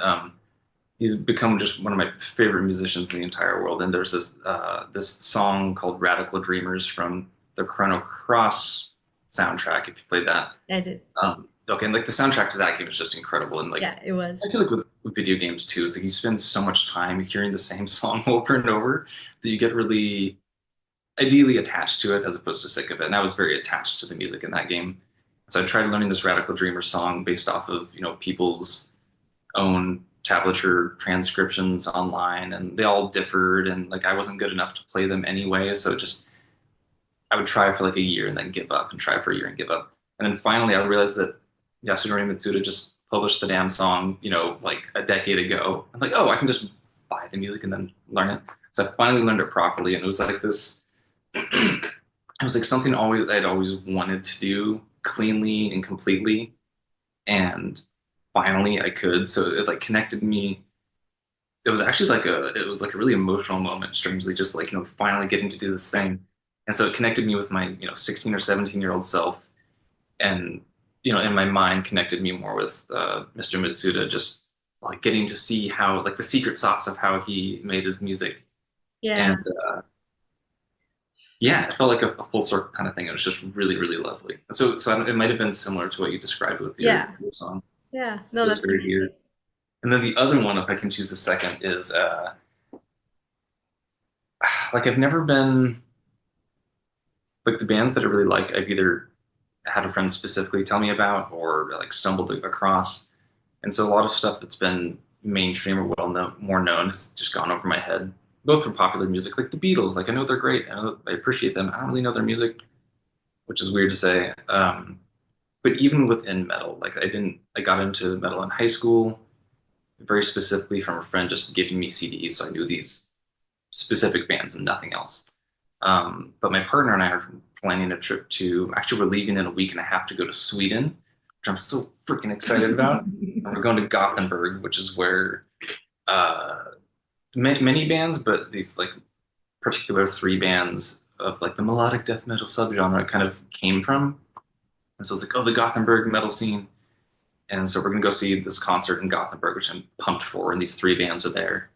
he's become just one of my favorite musicians in the entire world. And there's this song called "Radical Dreamers" from the Chrono Cross soundtrack. If you played that, I did. okay, and like the soundtrack to that game is just incredible. And like Yeah, it was. I feel like with video games too, it's like you spend so much time hearing the same song over and over that you get really ideally attached to it as opposed to sick of it. And I was very attached to the music in that game. So I tried learning this Radical Dreamer song based off of, people's own tablature transcriptions online, and they all differed, and like I wasn't good enough to play them anyway. So just I would try for like a year and then give up and try for a year and give up. And then finally I realized that Yasunori Mitsuda just published the damn song, like a decade ago. I'm like, oh, I can just buy the music and then learn it. So I finally learned it properly, and it was like this. It was like something always I'd always wanted to do cleanly and completely, and finally I could. So it like connected me. It was like a really emotional moment, strangely, just like finally getting to do this thing, and so it connected me with my 16 or 17-year-old self, and in my mind connected me more with Mr. Mitsuda, just like getting to see how like the secret sauce of how he made his music. Yeah. And Yeah, it felt like a full circle kind of thing. It was just really, really lovely. And so it might have been similar to what you described with Yeah. your song. Yeah. It No, was that's very amazing. weird. And then the other one, if I can choose a second, is like I've never been like the bands that I really like. I've either had a friend specifically tell me about or like stumbled across. And so a lot of stuff that's been mainstream or well known, more known, has just gone over my head. Both from popular music, like the Beatles. Like I know they're great. I appreciate them. I don't really know their music, which is weird to say. But even within metal, like I got into metal in high school, very specifically from a friend just giving me CDs, so I knew these specific bands and nothing else. But my partner and I are planning a trip to, actually, we're leaving in a week and a half to go to Sweden, which I'm so freaking excited about. And we're going to Gothenburg, which is where uh, many bands, but these like particular three bands of like the melodic death metal subgenre kind of came from. And so it's like, oh, the Gothenburg metal scene. And so we're going to go see this concert in Gothenburg, which I'm pumped for. And these three bands are there.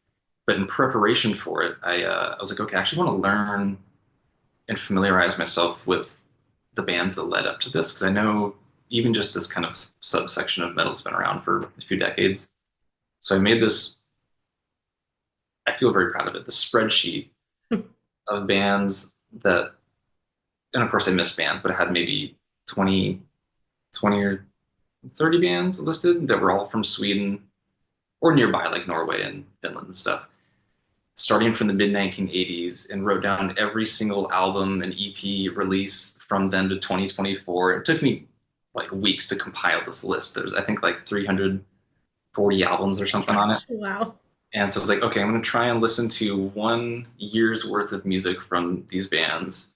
But in preparation for it, I was like, okay, I actually want to learn and familiarize myself with the bands that led up to this, because I know even just this kind of subsection of metal's been around for a few decades. So I made this, I feel very proud of it, the spreadsheet of bands that, and of course I missed bands, but I had maybe 20, 20 or 30 bands listed that were all from Sweden or nearby, like Norway and Finland and stuff, starting from the mid 1980s, and wrote down every single album and EP release from then to 2024. It took me like weeks to compile this list. There's, I think, like 340 albums or something on it. Wow. And so I was like, okay, I'm going to try and listen to 1 year's worth of music from these bands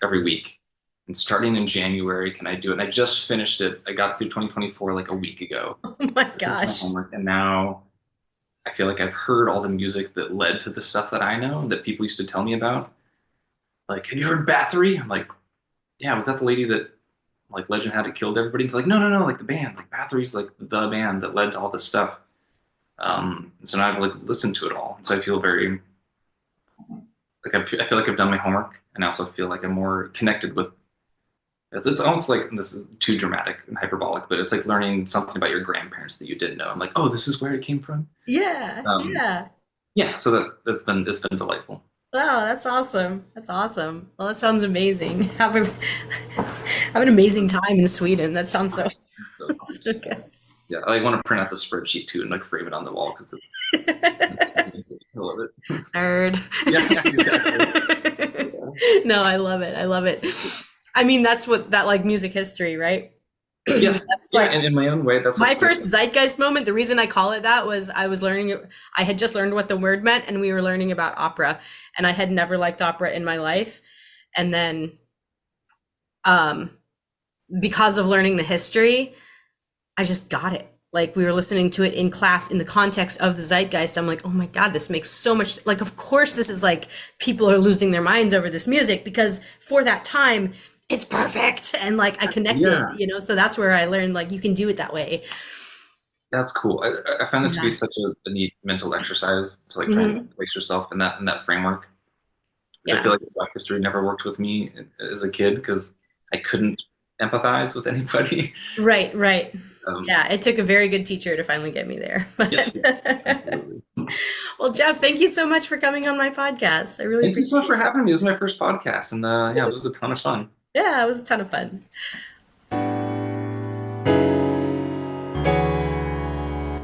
every week. And starting in January, can I do it? And I just finished it. I got through 2024 like a week ago. Oh my My gosh. homework, and now I feel like I've heard all the music that led to the stuff that I know that people used to tell me about. Like, have you heard Bathory? I'm like, yeah, was that the lady that like legend had it killed everybody? It's like, no, no, no, like the band. Like Bathory's like the band that led to all this stuff. So now I've like listened to it all. So I feel very like I feel like I've done my homework, and I also feel like I'm more connected with. It's almost like, this is too dramatic and hyperbolic, but it's like learning something about your grandparents that you didn't know. I'm like, oh, this is where it came from. Yeah. Um, Yeah. yeah, so it's been delightful. Wow, that's awesome. That's awesome. Well, that sounds amazing. Have an amazing time in Sweden. That sounds so, So pumped. so good. Yeah, I want to print out the spreadsheet too and like frame it on the wall because I love it. Nerd. Yeah, yeah, exactly. Yeah. No, I love it. I love it. I mean, that's what that like music history, right? Yes, That's yeah, like and in my own way, that's my what first zeitgeist moment. The reason I call it that was I was learning, I had just learned what the word meant, and we were learning about opera, and I had never liked opera in my life. And then, um, because of learning the history, I just got it. Like we were listening to it in class in the context of the zeitgeist. I'm like, oh my God, this makes so much, like, of course, this is like people are losing their minds over this music because for that time, it's perfect. And like I connected, Yeah, so that's where I learned like you can do it that way. that's cool. I find that to be Yeah. such a neat mental exercise to like try and Hmm. place yourself in that framework, which I Yeah. feel like Black history never worked with me as a kid because I couldn't empathize with anybody. Right, right. Um, Yeah, it took a very good teacher to finally get me there. yes, yes, absolutely. Well, Jeff, thank you so much for coming on my podcast. I really Thank you so much appreciate for it. having me. This is my first podcast, and yeah, it was a ton of fun. Yeah, it was a ton of fun.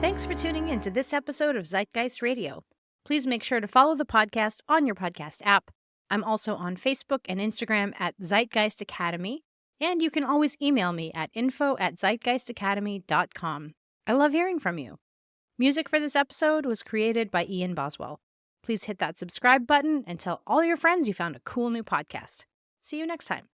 Thanks for tuning in to this episode of Zeitgeist Radio. Please make sure to follow the podcast on your podcast app. I'm also on Facebook and Instagram at Zeitgeist Academy, and you can always email me at info@zeitgeistacademy.com. I love hearing from you. Music for this episode was created by Ian Boswell. Please hit that subscribe button and tell all your friends you found a cool new podcast. See you next time.